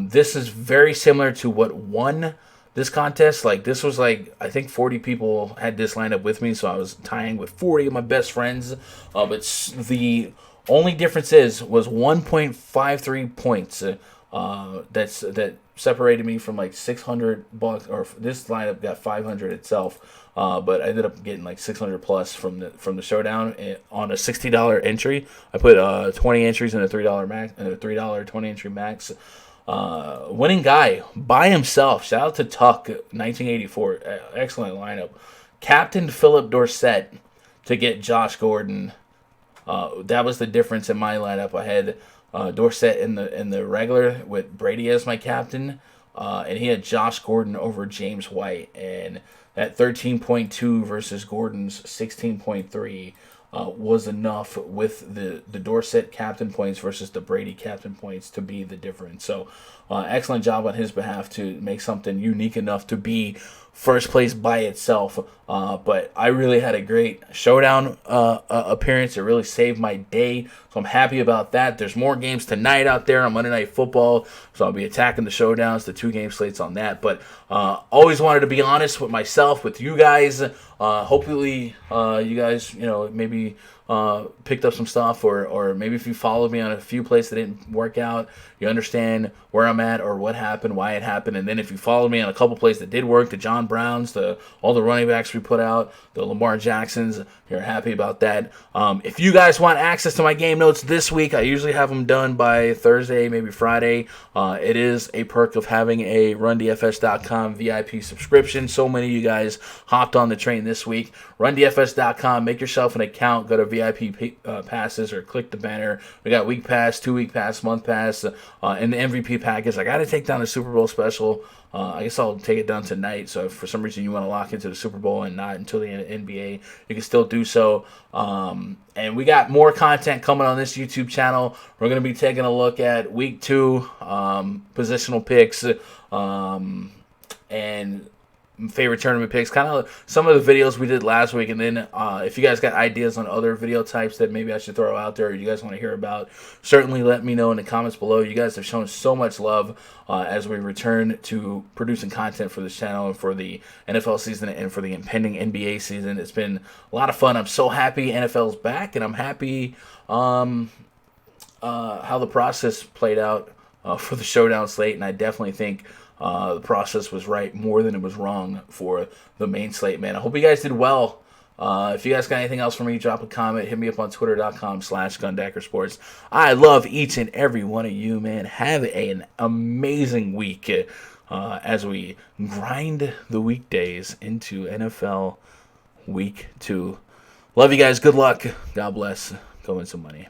Speaker 1: This is very similar to what won this contest. Like, this was like, I think 40 people had this lineup with me, so I was tying with 40 of my best friends. But the only difference was 1.53 points. That separated me from like $600, or this lineup got 500 itself. But I ended up getting like 600 plus from the Showdown on a $60 entry. I put 20 entries in a $3 max, and a $3 20 entry max. Winning guy by himself. Shout out to Tuck, 1984. Excellent lineup. Captain Philip Dorsett to get Josh Gordon. That was the difference in my lineup. I had Dorsett in the regular with Brady as my captain, and he had Josh Gordon over James White. And that 13.2 versus Gordon's 16.3 was enough with the Dorsett captain points versus the Brady captain points to be the difference. So excellent job on his behalf to make something unique enough to be first place by itself. But I really had a great Showdown appearance. It really saved my day. So I'm happy about that. There's more games tonight out there on Monday Night Football. So I'll be attacking the Showdowns, the 2-game slates on that. But always wanted to be honest with myself, with you guys. Hopefully you guys, maybe picked up some stuff, or maybe if you followed me on a few plays that didn't work out, you understand where I'm at or what happened, why it happened. And then if you followed me on a couple plays that did work, the John Browns, all the running backs we put out, the Lamar Jacksons, you're happy about that. If you guys want access to my game notes this week, I usually have them done by Thursday, maybe Friday. It is a perk of having a RunDFS.com VIP subscription. So many of you guys hopped on the train this week. RunDFS.com, make yourself an account, go to VIP passes or click the banner. We got week pass, 2-week pass, month pass, and the MVP package. I got to take down the Super Bowl special. I guess I'll take it down tonight. So if for some reason you want to lock into the Super Bowl and not until the NBA, you can still do so. And we got more content coming on this YouTube channel. We're going to be taking a look at week 2 positional picks and favorite tournament picks, kind of some of the videos we did last week. And then if you guys got ideas on other video types that maybe I should throw out there or you guys want to hear about, certainly let me know in the comments below. You guys have shown so much love as we return to producing content for this channel and for the NFL season and for the impending NBA season. It's been a lot of fun. I'm so happy NFL's back, and I'm happy how the process played out for the Showdown slate, and I definitely think the process was right more than it was wrong for the main slate, man. I hope you guys did well. If you guys got anything else for me, drop a comment. Hit me up on twitter.com/GundackerSports. I love each and every one of you, man. Have an amazing week as we grind the weekdays into NFL Week 2. Love you guys. Good luck. God bless. Go win some money.